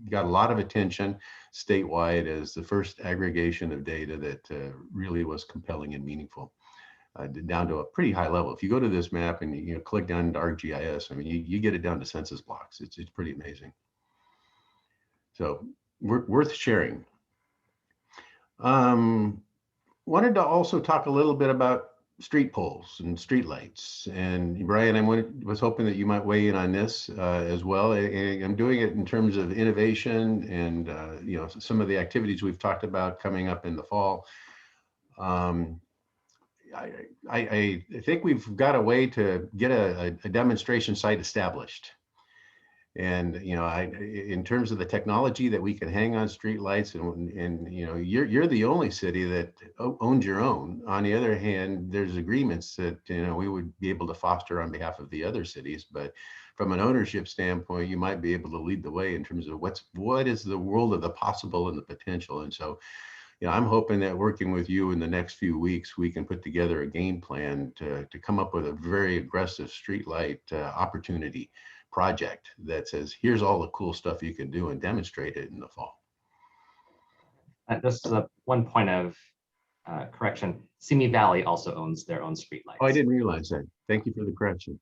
A: Got a lot of attention statewide as the first aggregation of data that really was compelling and meaningful. Down to a pretty high level. If you go to this map and you click down to ArcGIS, I mean, you get it down to census blocks. It's pretty amazing. So worth sharing. Wanted to also talk a little bit about street poles and street lights. And Brian, was hoping that you might weigh in on this as well. And I'm doing it in terms of innovation and you know, some of the activities we've talked about coming up in the fall. I think we've got a way to get a demonstration site established. And you know, in terms of the technology that we can hang on street lights, and you know, you're the only city that owns your own. On the other hand, there's agreements that, you know, we would be able to foster on behalf of the other cities. But from an ownership standpoint, you might be able to lead the way in terms of what is the world of the possible and the potential. And so, you know, I'm hoping that working with you in the next few weeks, we can put together a game plan to come up with a very aggressive streetlight opportunity project that says, here's all the cool stuff you can do, and demonstrate it in the fall.
F: Just one point of correction. Simi Valley also owns their own streetlights.
A: Oh, I didn't realize that. Thank you for the correction.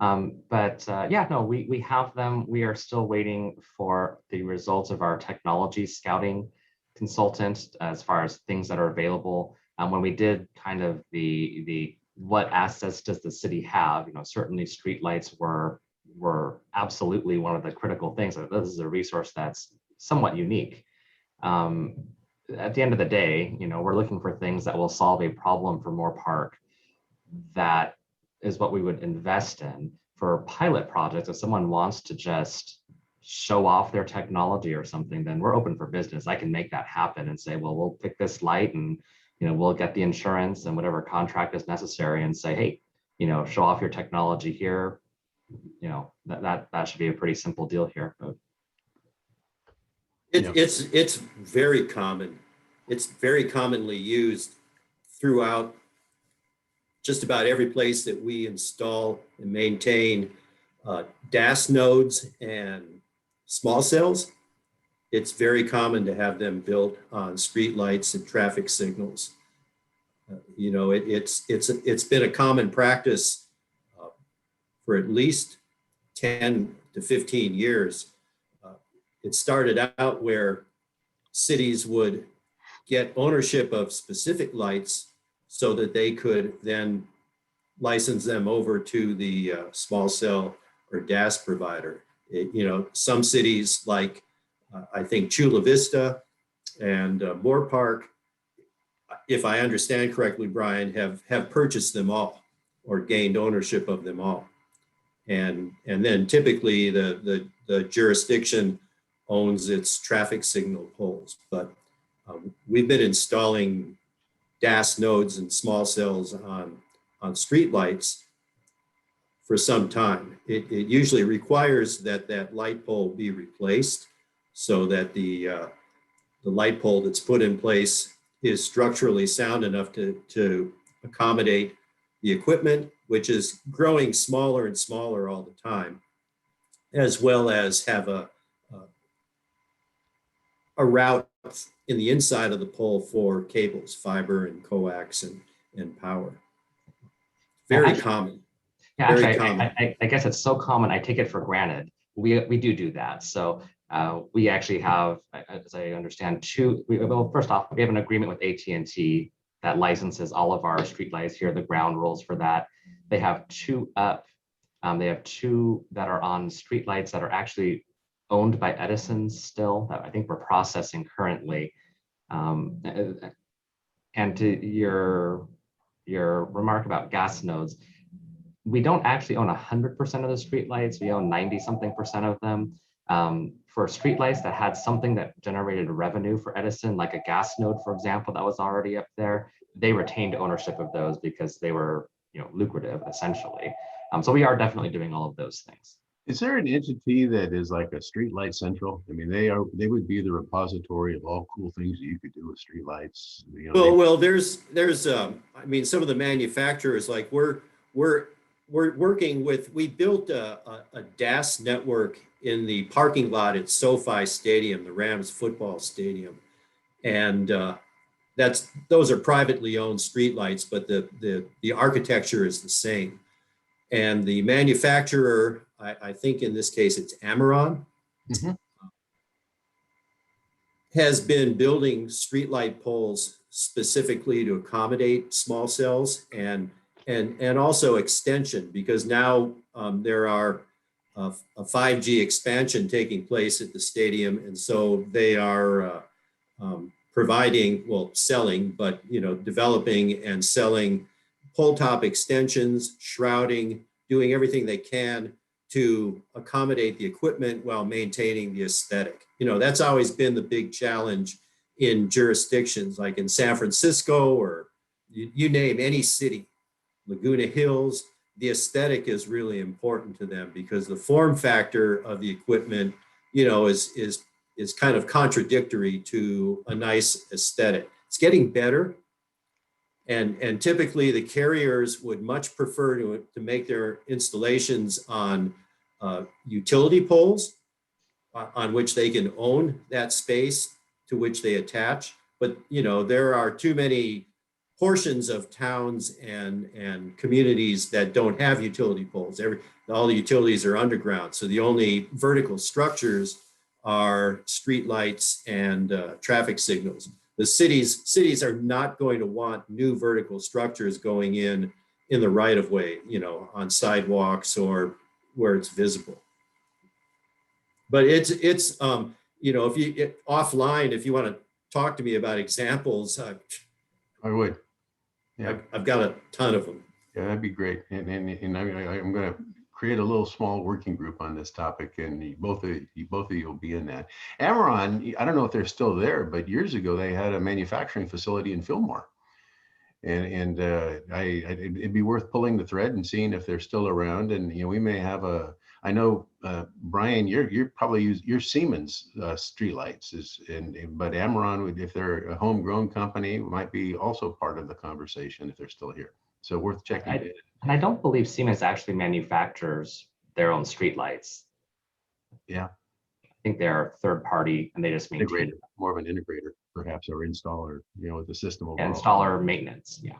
F: Yeah, no, we have them. We are still waiting for the results of our technology scouting consultant as far as things that are available. When we did kind of the what assets does the city have, you know, certainly streetlights were absolutely one of the critical things. This is a resource that's somewhat unique. At the end of the day, you know, we're looking for things that will solve a problem for Moore Park. That is what we would invest in. For pilot projects, if someone wants to just show off their technology or something, then we're open for business. I can make that happen and say, well, we'll pick this light and, you know, we'll get the insurance and whatever contract is necessary and say, hey, you know, show off your technology here. You know, that should be a pretty simple deal here. But
E: it's very common. It's very commonly used throughout just about every place that we install and maintain DAS nodes and small cells. It's very common to have them built on street lights and traffic signals. You know, it's been a common practice for at least 10 to 15 years. It started out where cities would get ownership of specific lights so that they could then license them over to the small cell or DAS provider. You know, some cities like I think Chula Vista and Moore Park, if I understand correctly, Brian, have purchased them all or gained ownership of them all. And then typically the jurisdiction owns its traffic signal poles. But we've been installing DAS nodes and small cells on street lights for some time. It usually requires that light pole be replaced so that the light pole that's put in place is structurally sound enough to accommodate the equipment, which is growing smaller and smaller all the time, as well as have a route in the inside of the pole for cables, fiber and coax and power. Very common.
F: Yeah,
E: Very
F: actually,
E: common.
F: I guess it's so common, I take it for granted. We do that. So we actually have, as I understand, well, first off, we have an agreement with AT&T that licenses all of our streetlights here, the ground rules for that. They have two up. They have two that are on streetlights that are actually owned by Edison still, that I think we're processing currently. And to your remark about gas nodes, we don't actually own 100% of the streetlights. We own 90-something% of them. For streetlights that had something that generated revenue for Edison, like a gas node, for example, that was already up there, they retained ownership of those because they were, you know, lucrative essentially. So we are definitely doing all of those things.
A: Is there an entity that is like a streetlight central? I mean, they would be the repository of all cool things that you could do with streetlights. You know,
E: Well, there's I mean, some of the manufacturers, like we're working with, we built a DAS network in the parking lot at SoFi Stadium, the Rams football stadium. And those are privately owned streetlights, but the architecture is the same. And the manufacturer, I think in this case it's Amaron, has been building streetlight poles specifically to accommodate small cells and also extension, because now there are a 5G expansion taking place at the stadium. And so they are providing, well, selling, but, you know, developing and selling pole top extensions, shrouding, doing everything they can to accommodate the equipment while maintaining the aesthetic. You know, that's always been the big challenge in jurisdictions like in San Francisco, or you name any city, Laguna Hills. The aesthetic is really important to them because the form factor of the equipment, you know, is kind of contradictory to a nice aesthetic. It's getting better. And typically the carriers would much prefer to make their installations on utility poles on which they can own that space to which they attach. But, you know, there are too many portions of towns and communities that don't have utility poles. All the utilities are underground. So the only vertical structures are street lights and traffic signals. The cities are not going to want new vertical structures going in the right of way, you know, on sidewalks or where it's visible. But it's you know, offline, if you want to talk to me about examples,
A: I would. Yeah,
E: I've got a ton of them.
A: yeah, that'd be great. And I'm going to create a little small working group on this topic, and both of you will be in that. Amaron, I don't know if they're still there, but years ago they had a manufacturing facility in Fillmore, and it'd be worth pulling the thread and seeing if they're still around. And you know, we may have a. I know Brian, you're probably your Siemens streetlights but Amaron would, if they're a homegrown company, might be also part of the conversation if they're still here. So worth checking.
F: And I don't believe Siemens actually manufactures their own streetlights.
A: Yeah.
F: I think they're third party and they just maintain
A: Integrator, more of an integrator, perhaps, or installer, you know, with the system overall.
F: installer maintenance. Yeah.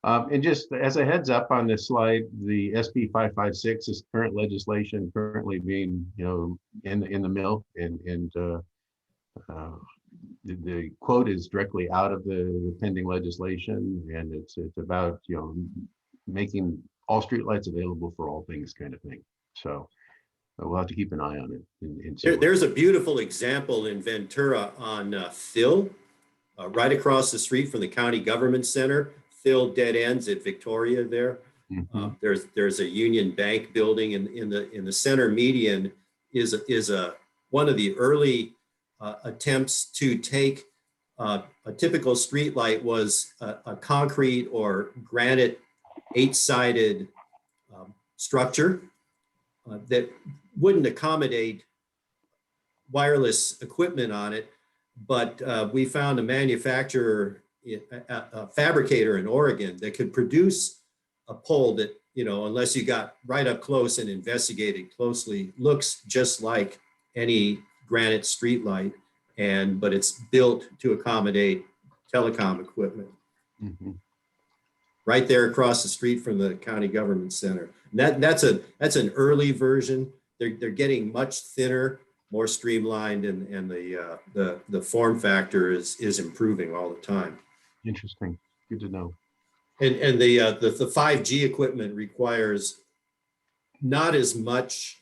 A: And just as a heads up on this slide, the SB 556 is current legislation currently being, you know, in the mill, and the quote is directly out of the pending legislation, and it's about, you know, making all streetlights available for all things, kind of thing. So we'll have to keep an eye on it.
E: There's a beautiful example in Ventura on Thill, right across the street from the county government center. Thill dead ends at Victoria there.
A: Mm-hmm.
E: There's a Union Bank building in the center median is one of the early attempts to take a typical street light was a concrete or granite 8-sided structure that wouldn't accommodate wireless equipment on it, but we found a manufacturer, a fabricator in Oregon that could produce a pole that, you know, unless you got right up close and investigated closely, looks just like any granite street light, but it's built to accommodate telecom equipment.
A: Mm-hmm.
E: Right there across the street from the county government center. And that's an early version. They're getting much thinner, more streamlined, and the form factor is improving all the time.
A: Interesting. Good to know.
E: And the 5G equipment requires not as much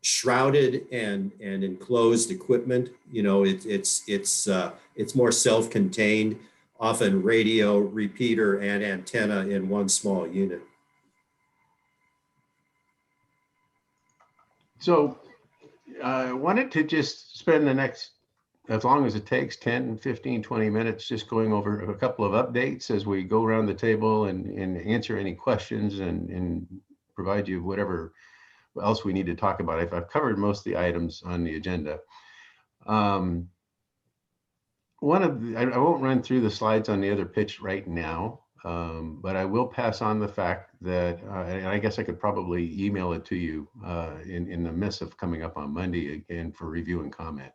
E: shrouded and enclosed equipment. You know, it's more self-contained, often radio, repeater, and antenna in one small unit.
A: So I wanted to just spend the next, as long as it takes, 10, 15, 20 minutes, just going over a couple of updates as we go around the table and answer any questions and provide you whatever else we need to talk about. I've covered most of the items on the agenda. I won't run through the slides on the other pitch right now, but I will pass on the fact that, and I guess I could probably email it to you in the midst of coming up on Monday again for review and comment.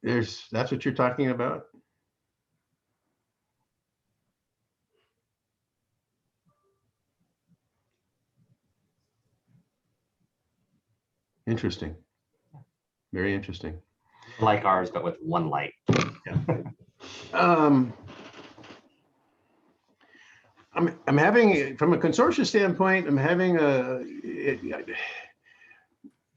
A: That's what you're talking about? Interesting. Very interesting.
F: Like ours, but with one light.
A: I'm having, from a consortium standpoint,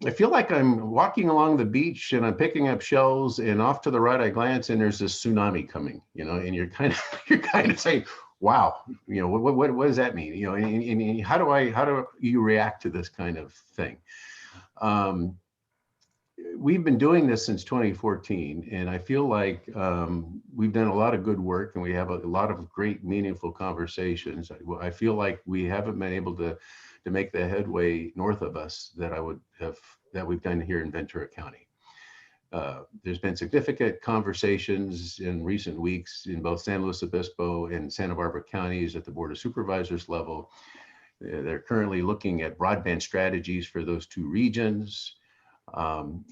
A: I feel like I'm walking along the beach and I'm picking up shells, and off to the right I glance and there's this tsunami coming, and you're kind of saying, wow, what does that mean? And how do you react to this kind of thing? We've been doing this since 2014, and I feel like we've done a lot of good work, and we have a lot of great, meaningful conversations. I feel like we haven't been able to make the headway north of us that we've done here in Ventura County. There's been significant conversations in recent weeks in both San Luis Obispo and Santa Barbara counties at the Board of Supervisors level. They're currently looking at broadband strategies for those two regions. And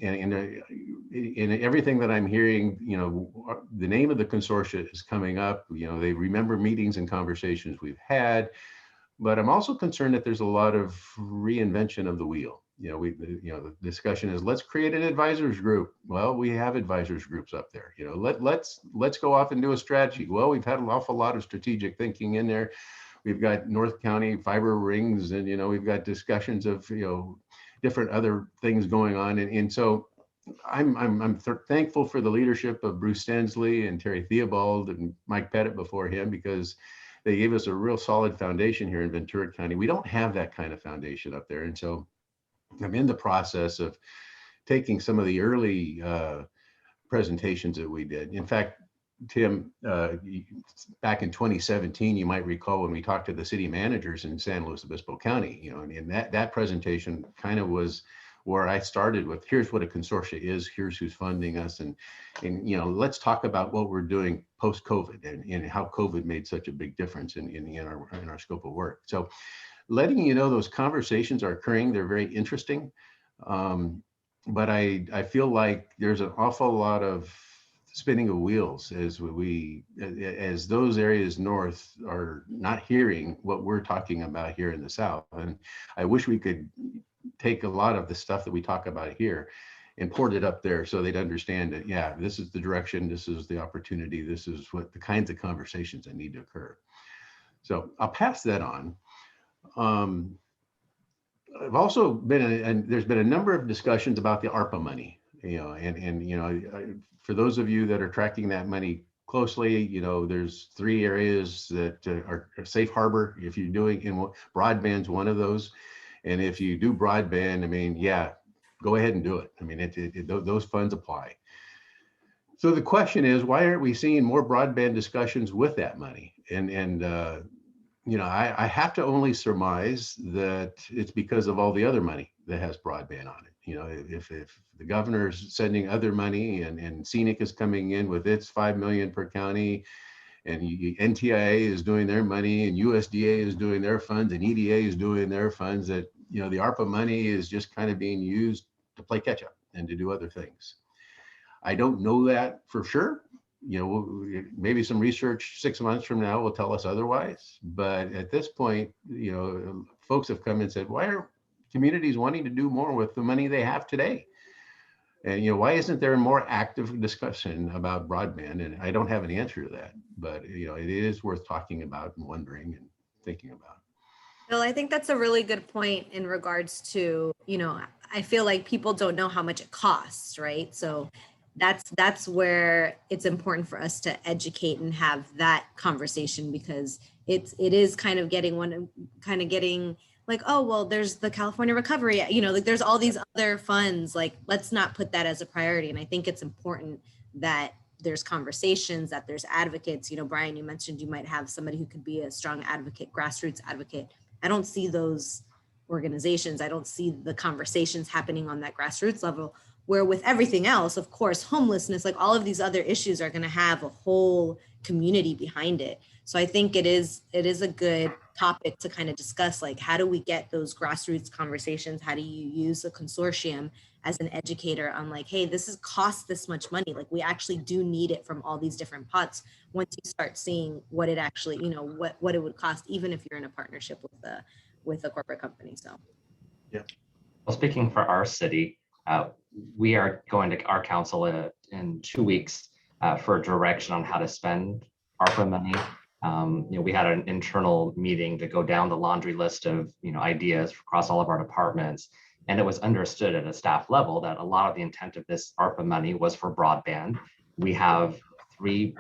A: everything that I'm hearing, the name of the consortia is coming up. They remember meetings and conversations we've had, but I'm also concerned that there's a lot of reinvention of the wheel. The discussion is, let's create an advisors group. Well, we have advisors groups up there. Let's go off and do a strategy. Well, we've had an awful lot of strategic thinking in there. We've got North County fiber rings, and we've got discussions of different other things going on, and so I'm thankful for the leadership of Bruce Stensley and Terry Theobald and Mike Pettit before him, because they gave us a real solid foundation here in Ventura County. We don't have that kind of foundation up there, and so I'm in the process of taking some of the early presentations that we did. In fact, Tim, back in 2017, you might recall when we talked to the city managers in San Luis Obispo County, and that presentation kind of was where I started with, here's what a consortia is, here's who's funding us, and let's talk about what we're doing post-COVID and how COVID made such a big difference in our scope of work. So letting those conversations are occurring, they're very interesting, but I feel like there's an awful lot of spinning of wheels as those areas north are not hearing what we're talking about here in the south. And I wish we could take a lot of the stuff that we talk about here and port it up there so they'd understand that, yeah, this is the direction, this is the opportunity, this is what the kinds of conversations that need to occur. So I'll pass that on. I've also there's been a number of discussions about the ARPA money, for those of you that are tracking that money closely, there's 3 areas that are safe harbor. If you're doing broadband's one of those. And if you do broadband, yeah, go ahead and do it. Those funds apply. So the question is, why aren't we seeing more broadband discussions with that money? I have to only surmise that it's because of all the other money that has broadband on it. If the governor's sending other money and Scenic is coming in with its $5 million per county, and NTIA is doing their money, and USDA is doing their funds, and EDA is doing their funds, that the ARPA money is just kind of being used to play catch up and to do other things. I don't know that for sure. Maybe some research 6 months from now will tell us otherwise. But at this point, folks have come and said, why are communities wanting to do more with the money they have today? And why isn't there a more active discussion about broadband? And I don't have an answer to that, but it is worth talking about and wondering and thinking about.
I: Bill, I think that's a really good point in regards to, I feel like people don't know how much it costs, right? So that's where it's important for us to educate and have that conversation, because it is kind of getting like, oh, well, there's the California recovery, like there's all these other funds, like, let's not put that as a priority. And I think it's important that there's conversations, that there's advocates. Brian, you mentioned you might have somebody who could be a strong advocate, grassroots advocate. I don't see those organizations. I don't see the conversations happening on that grassroots level, where with everything else, of course, homelessness, like all of these other issues are going to have a whole community behind it. So I think it is a good topic to kind of discuss, like, how do we get those grassroots conversations? How do you use a consortium as an educator on, like, hey, this costs this much money. Like, we actually do need it from all these different pots. Once you start seeing what it actually, what it would cost, even if you're in a partnership with a corporate company. So,
A: yeah.
F: Well, speaking for our city, We are going to our council in 2 weeks for direction on how to spend ARPA money. We had an internal meeting to go down the laundry list of ideas across all of our departments, and it was understood at a staff level that a lot of the intent of this ARPA money was for broadband. We have 3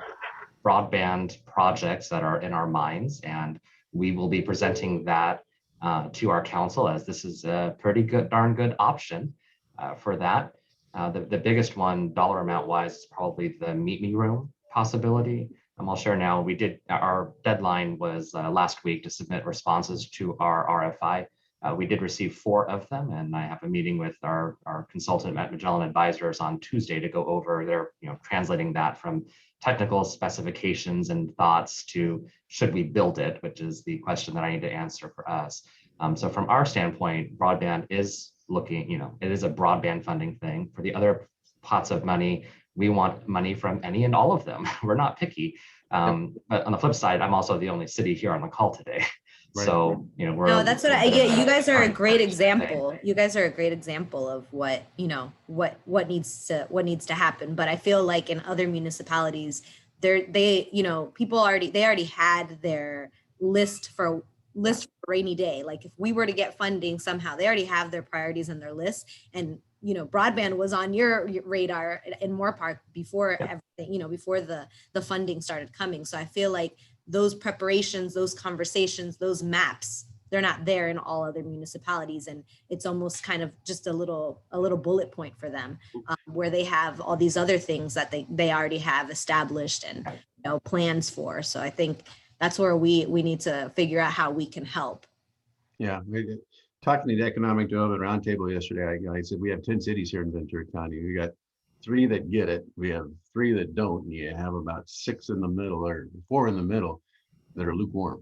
F: broadband projects that are in our minds, and we will be presenting that to our council, as this is a pretty good, darn good option for that. The biggest one, dollar amount wise, is probably the Meet Me Room possibility. I'll share now. Our deadline was last week to submit responses to our RFI. We did receive 4 of them, and I have a meeting with our consultant at Magellan Advisors on Tuesday to go over their, translating that from technical specifications and thoughts to should we build it, which is the question that I need to answer for us. So from our standpoint, broadband is looking, it is a broadband funding thing. For the other pots of money, we want money from any and all of them. We're not picky. But on the flip side, I'm also the only city here on the call today.
A: Right.
F: So, we're.
I: No, that's what I get. You guys are a great example. You guys are a great example of what, what needs to happen. But I feel like in other municipalities, people already had their list for rainy day. Like if we were to get funding somehow, they already have their priorities and their list. And broadband was on your radar in Moorpark before everything, before the funding started coming. So I feel like those preparations, those conversations, those maps, they're not there in all other municipalities. And it's almost kind of just a little bullet point for them, where they have all these other things that they already have established and plans for. So I think that's where we need to figure out how we can help.
A: Yeah. Talking to the Economic Development Roundtable yesterday, I said, we have 10 cities here in Ventura County. We got 3 that get it. We have 3 that don't. And you have about 6 in the middle, or 4 in the middle that are lukewarm.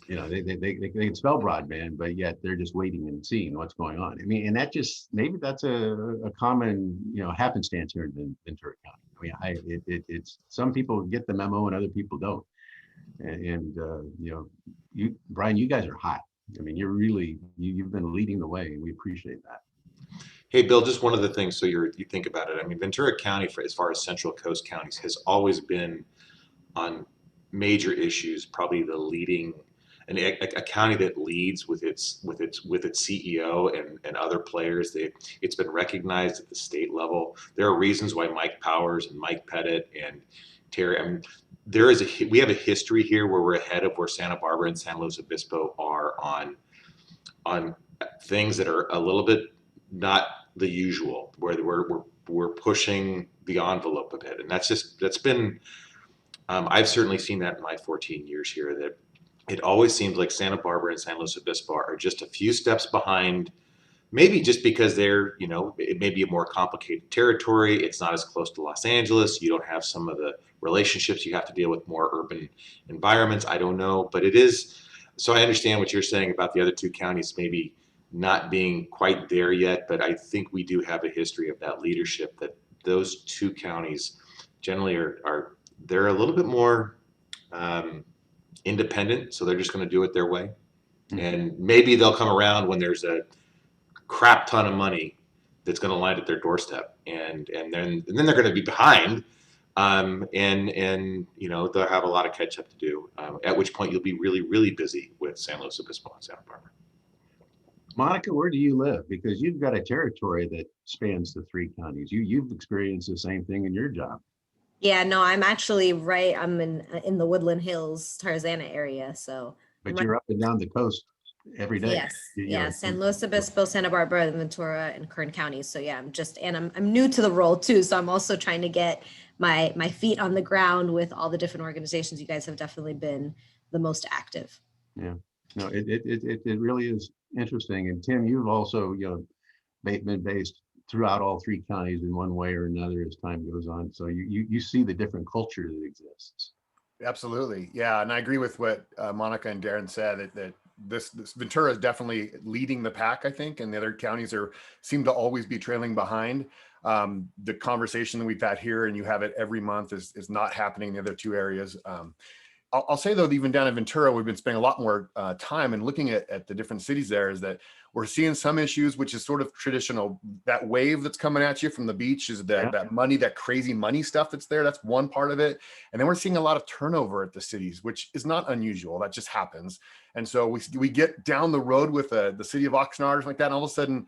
A: They can spell broadband, but yet they're just waiting and seeing what's going on. I mean, and that just, maybe that's a common, happenstance here in Ventura County. I mean, it's some people get the memo and other people don't. And Brian, you guys are hot. I mean, you've been leading the way, and we appreciate that.
H: Hey, Bill, just one of the things, so you think about it. I mean, Ventura County, as far as Central Coast counties, has always been on major issues, probably the leading, and a county that leads with its CEO and other players. It's been recognized at the state level. There are reasons why Mike Powers and Mike Pettit and Terry. I mean, we have a history here where we're ahead of where Santa Barbara and San Luis Obispo are on things that are a little bit not the usual, where we're pushing the envelope a bit, and that's been. I've certainly seen that in my 14 years here. That it always seems like Santa Barbara and San Luis Obispo are just a few steps behind. Maybe just because they're, it may be a more complicated territory. It's not as close to Los Angeles. You don't have some of the relationships. You have to deal with more urban environments. I don't know, but it is. So I understand what you're saying about the other 2 counties maybe not being quite there yet, but I think we do have a history of that leadership, that those 2 counties generally they're a little bit more independent, so they're just going to do it their way. And maybe they'll come around when there's a crap ton of money that's going to land at their doorstep, and then they're going to be behind, and they'll have a lot of catch up to do. At which point you'll be really, really busy with San Luis Obispo and Santa Barbara.
A: Monica, where do you live? Because you've got a territory that spans the 3 counties. You've experienced the same thing in your job.
I: Yeah, no, I'm actually I'm in the Woodland Hills, Tarzana area. So,
A: but you're up and down the coast every day.
I: Yes, San Luis Obispo, Santa Barbara, Ventura, and Kern counties. So yeah, I'm new to the role too. So I'm also trying to get my feet on the ground with all the different organizations. You guys have definitely been the most active.
A: Yeah, no, it really is interesting. And Tim, you've also been based throughout all 3 counties in one way or another as time goes on. So you see the different culture that exists.
C: Absolutely, yeah, and I agree with what Monica and Darren said, that this Ventura is definitely leading the pack, I think, and the other counties seem to always be trailing behind. The conversation that we've had here, and you have it every month, is not happening in the other 2 areas. I'll say though, even down in Ventura, we've been spending a lot more time and looking at the different cities there, is that we're seeing some issues, which is sort of traditional. That wave that's coming at you from the beach is that money, that crazy money stuff that's there. That's one part of it. And then we're seeing a lot of turnover at the cities, which is not unusual. That just happens. And so we get down the road with the city of Oxnard or something like that, and all of a sudden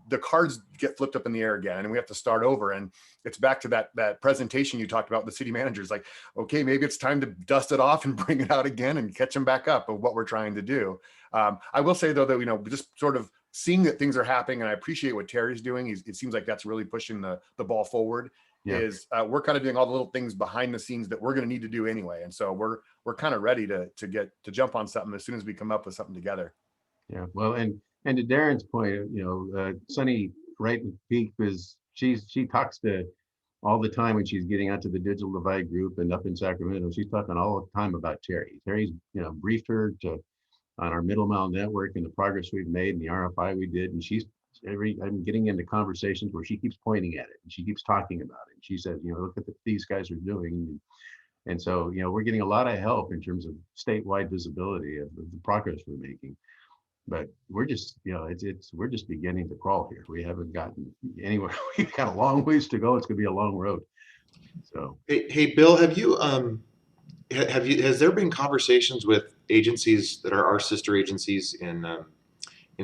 C: the cards get flipped up in the air again, and we have to start over. And it's back to that presentation you talked about with the city managers, like, okay, maybe it's time to dust it off and bring it out again and catch them back up of what we're trying to do. I will say though that, just sort of seeing that things are happening, and I appreciate what Terry's doing. It seems like that's really pushing the ball forward. We're kind of doing all the little things behind the scenes that we're going to need to do anyway. And so we're kind of ready to jump on something as soon as we come up with something together.
A: Yeah, well, and to Darren's point, Sunny right peak is she talks to all the time when she's getting out to the Digital Divide group and up in Sacramento. She's talking all the time about Terry. Terry's briefed her on our middle mile network and the progress we've made and the RFI we did, and I'm getting into conversations where she keeps pointing at it and she keeps talking about it. She says, look at what these guys are doing. And so, we're getting a lot of help in terms of statewide visibility of the progress we're making. But we're just, we're just beginning to crawl here. We haven't gotten anywhere. We've got a long ways to go. It's going to be a long road. So,
H: hey, Bill, has there been conversations with agencies that are our sister agencies in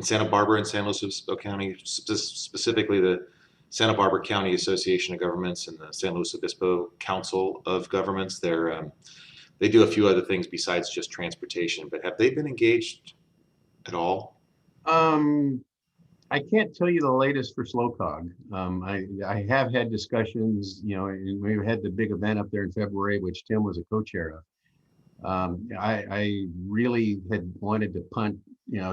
H: Santa Barbara and San Luis Obispo County, specifically the Santa Barbara County Association of Governments and the San Luis Obispo Council of Governments? They do a few other things besides just transportation, but have they been engaged at all?
A: I can't tell you the latest for SlowCog. I have had discussions, and we had the big event up there in February, which Tim was a co-chair of. I really had wanted to punt,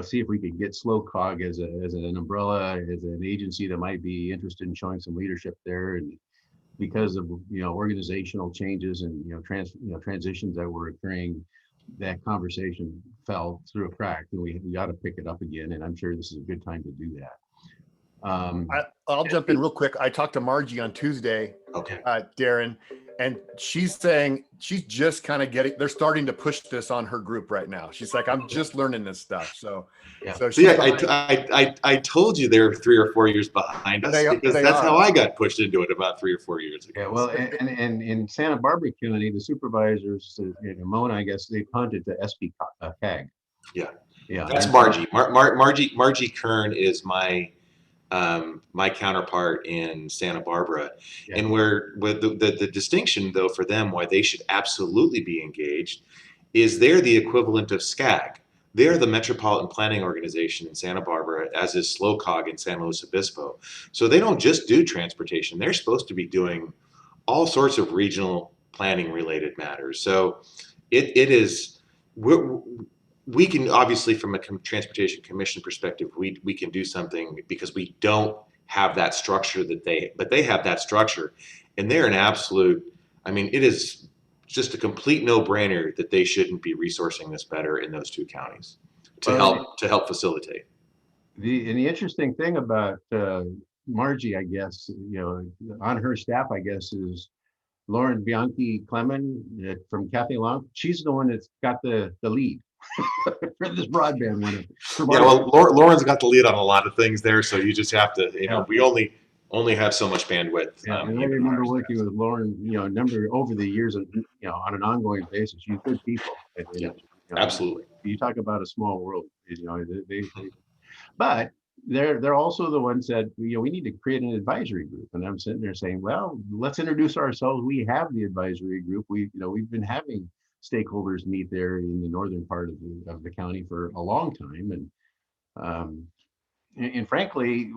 A: see if we could get SlowCog as an umbrella, as an agency that might be interested in showing some leadership there. And because of organizational changes and transitions that were occurring, that conversation fell through a crack, and we got to pick it up again. And I'm sure this is a good time to do that.
C: I'll jump in real quick. I talked to Margie on Tuesday, Darren, and she's saying she's just kind of they're starting to push this on her group right now. She's like, I'm just learning this stuff. So
H: I told you they're 3 or 4 years behind us, because that's how I got pushed into it about 3 or 4 years ago.
A: Yeah, well, and in Santa Barbara County, the supervisors, Mona, I guess, they punted to SB CAG.
H: Yeah.
A: Yeah.
H: That's Margie. Margie Kern is my counterpart in Santa Barbara. Yeah. And with the distinction though for them, why they should absolutely be engaged, is they're the equivalent of SCAG. They're the Metropolitan Planning Organization in Santa Barbara, as is SlowCog in San Luis Obispo. So they don't just do transportation. They're supposed to be doing all sorts of regional planning related matters. So it is, we can obviously, from a Transportation Commission perspective, we can do something because we don't have that structure but they have that structure, and they're an absolute, it is just a complete no-brainer that they shouldn't be resourcing this better in those two counties to help facilitate.
A: The interesting thing about Margie, I guess, on her staff, I guess, is Lauren Bianchi Clemen from Cafe Long. She's the one that's got the lead for this broadband one.
H: Yeah, well, Lauren's got the lead on a lot of things there, so you just have to, we only have so much bandwidth.
A: Yeah, and I remember working with Lauren, over the years, on an ongoing basis. She's good people.
H: Absolutely.
A: You talk about a small world, but they're also the ones that we need to create an advisory group. And I'm sitting there saying, well, let's introduce ourselves. We have the advisory group. We've been having stakeholders meet there in the northern part of the county for a long time, and frankly,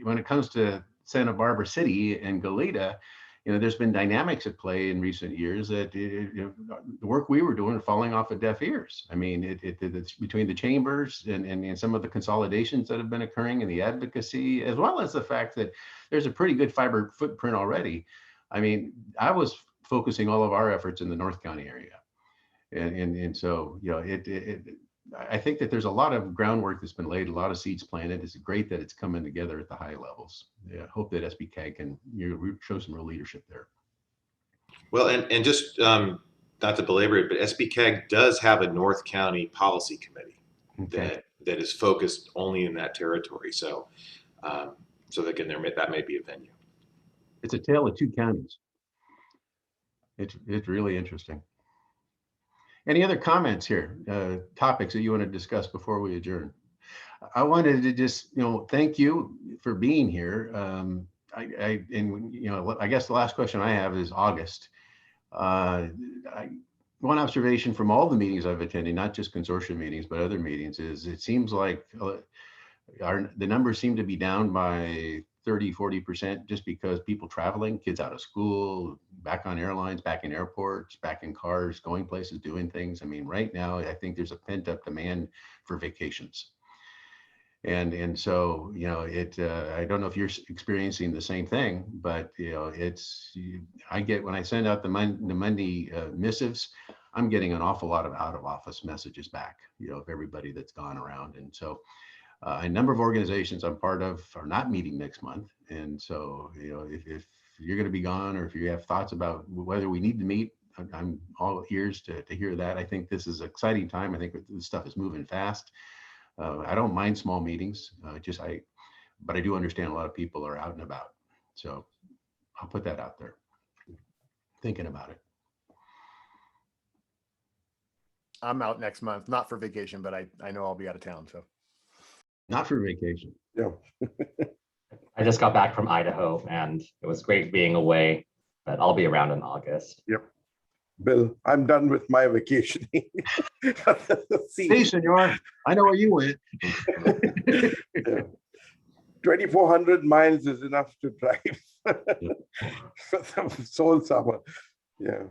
A: when it comes to Santa Barbara City and Goleta, there's been dynamics at play in recent years that the work we were doing falling off of deaf ears. It's between the chambers and some of the consolidations that have been occurring and the advocacy, as well as the fact that there's a pretty good fiber footprint already. I was focusing all of our efforts in the North County area, and so I think that there's a lot of groundwork that's been laid, a lot of seeds planted. It's great that it's coming together at the high levels. Yeah, hope that SBCAG can show some real leadership there.
H: Well, and just not to belabor it, but SBCAG does have a North County policy committee that is focused only in that territory. So, so again, that may be a venue.
A: It's a tale of two counties. It's really interesting. Any other comments here, topics that you want to discuss before we adjourn? I wanted to just, thank you for being here. I guess the last question I have is August. One observation from all the meetings I've attended, not just consortium meetings, but other meetings, is it seems like the numbers seem to be down by 30-40% just because people traveling, kids out of school, back on airlines, back in airports, back in cars, going places, doing things. I mean, right now, I think there's a pent up demand for vacations. And so, I don't know if you're experiencing the same thing, but, I get, when I send out the Monday missives, I'm getting an awful lot of out of office messages back, of everybody that's gone around. And so a number of organizations I'm part of are not meeting next month. And so, if you're going to be gone, or if you have thoughts about whether we need to meet, I'm all ears to hear that. I think this is an exciting time. I think this stuff is moving fast. I don't mind small meetings, but I do understand a lot of people are out and about. So I'll put that out there, thinking about it.
C: I'm out next month, not for vacation, but I know I'll be out of town. So
A: Not for vacation.
J: Yeah.
F: I just got back from Idaho and it was great being away, but I'll be around in August.
J: Yep. Bill, I'm done with my vacationing.
A: See, senor, I know where you went.
J: 2,400 miles is enough to drive for some soul summer. Yeah.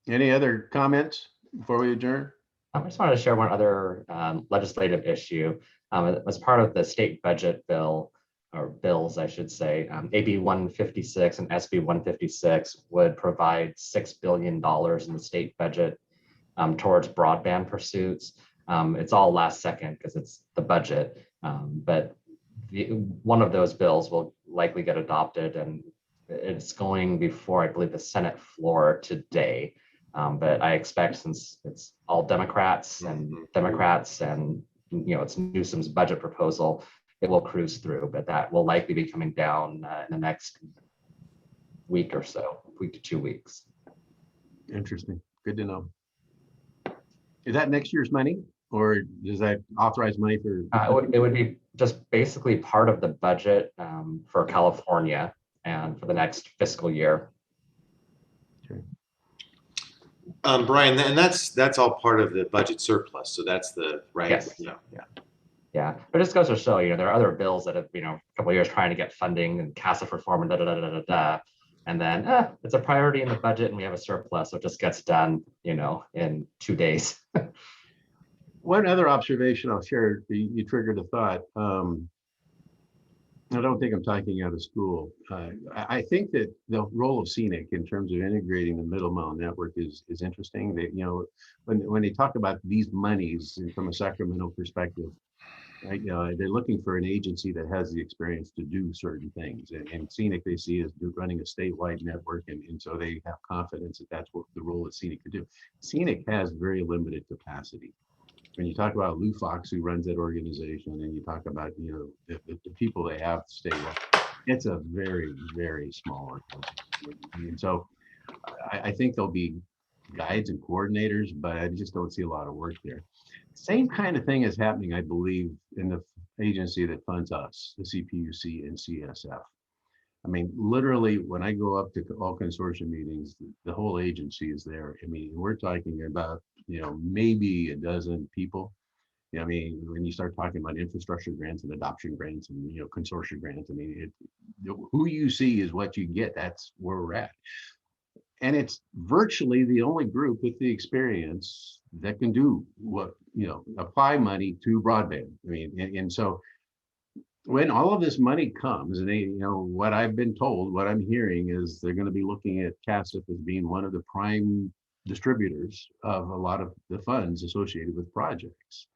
A: Any other comments before we adjourn?
F: I just wanted to share one other legislative issue. As part of the state budget bill, or bills, I should say, AB 156 and SB 156 would provide $6 billion in the state budget towards broadband pursuits. It's all last second because it's the budget, but one of those bills will likely get adopted, and it's going before, I believe, the Senate floor today. But I expect, since it's all Democrats and it's Newsom's budget proposal, it will cruise through, but that will likely be coming down in the next week or so, week to 2 weeks.
A: Interesting. Good to know. Is that next year's money, or does that authorize money for?
F: It would be just basically part of the budget for California and for the next fiscal year.
A: Okay.
H: Brian, and that's all part of the budget surplus. So that's the right.
F: Yes. Yeah, but it just goes to show, there are other bills that have, a couple of years trying to get funding, and CASF reform and and then it's a priority in the budget and we have a surplus, so it just gets done, in 2 days.
A: One other observation I'll share, you triggered a thought. I don't think I'm talking out of school. I think that the role of scenic in terms of integrating the middle mile network is interesting. That, when they talk about these monies from a Sacramento perspective, they're looking for an agency that has the experience to do certain things, and Scenic they see as running a statewide network, and so they have confidence that that's what the role of Scenic could do. Scenic has very limited capacity. When you talk about Lou Fox, who runs that organization, and you talk about the people they have statewide, it's a very, very small organization. And so I think there'll be guides and coordinators, but I just don't see a lot of work there. Same kind of thing is happening, I believe, in the agency that funds us, the CPUC and CSF. I mean, literally, when I go up to all consortium meetings, the whole agency is there. I mean, we're talking about, maybe a dozen people. I mean, when you start talking about infrastructure grants and adoption grants and, consortium grants, I mean, who you see is what you get. That's where we're at. And it's virtually the only group with the experience that can do what, apply money to broadband. I mean, and so when all of this money comes, and they, what I've been told, what I'm hearing is they're going to be looking at CASF as being one of the prime distributors of a lot of the funds associated with projects.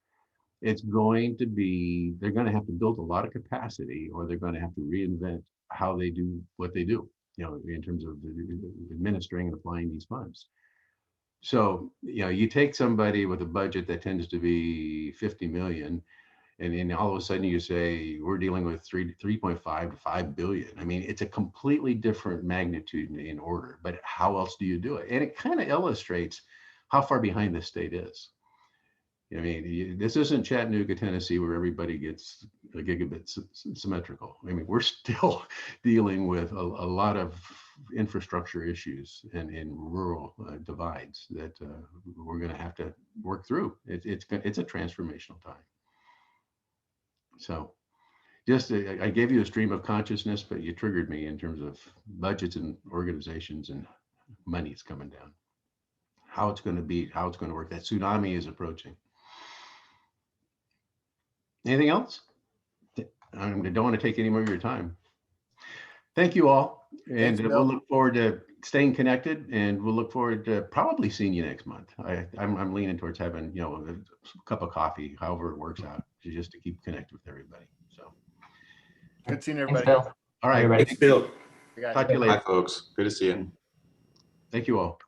A: It's going to be, they're going to have to build a lot of capacity, or they're going to have to reinvent how they do what they do. in terms of administering and applying these funds. So, you take somebody with a budget that tends to be 50 million, and then all of a sudden you say, we're dealing with 3.5 to 5 billion. I mean, it's a completely different magnitude in order, but how else do you do it? And it kind of illustrates how far behind the state is. I mean, this isn't Chattanooga, Tennessee, where everybody gets a gigabit symmetrical. I mean, we're still dealing with a lot of infrastructure issues and rural divides that we're going to have to work through. It's a transformational time. So just, I gave you a stream of consciousness, but you triggered me in terms of budgets and organizations and money's coming down. How it's going to be, how it's going to work. That tsunami is approaching. Anything else? I don't want to take any more of your time. Thank you all. And
C: Thanks, Bill.
A: we'll look forward to staying connected, and we'll look forward to probably seeing you next month. I'm leaning towards having, a cup of coffee, however it works out, just to keep connected with everybody. So.
C: Good seeing
F: Thanks,
C: everybody.
F: Bill.
A: All right.
F: Everybody.
E: Thanks, Bill.
C: We got it.
A: Talk to you
H: Bye,
A: later.
H: folks. Good to see you.
A: Thank you all.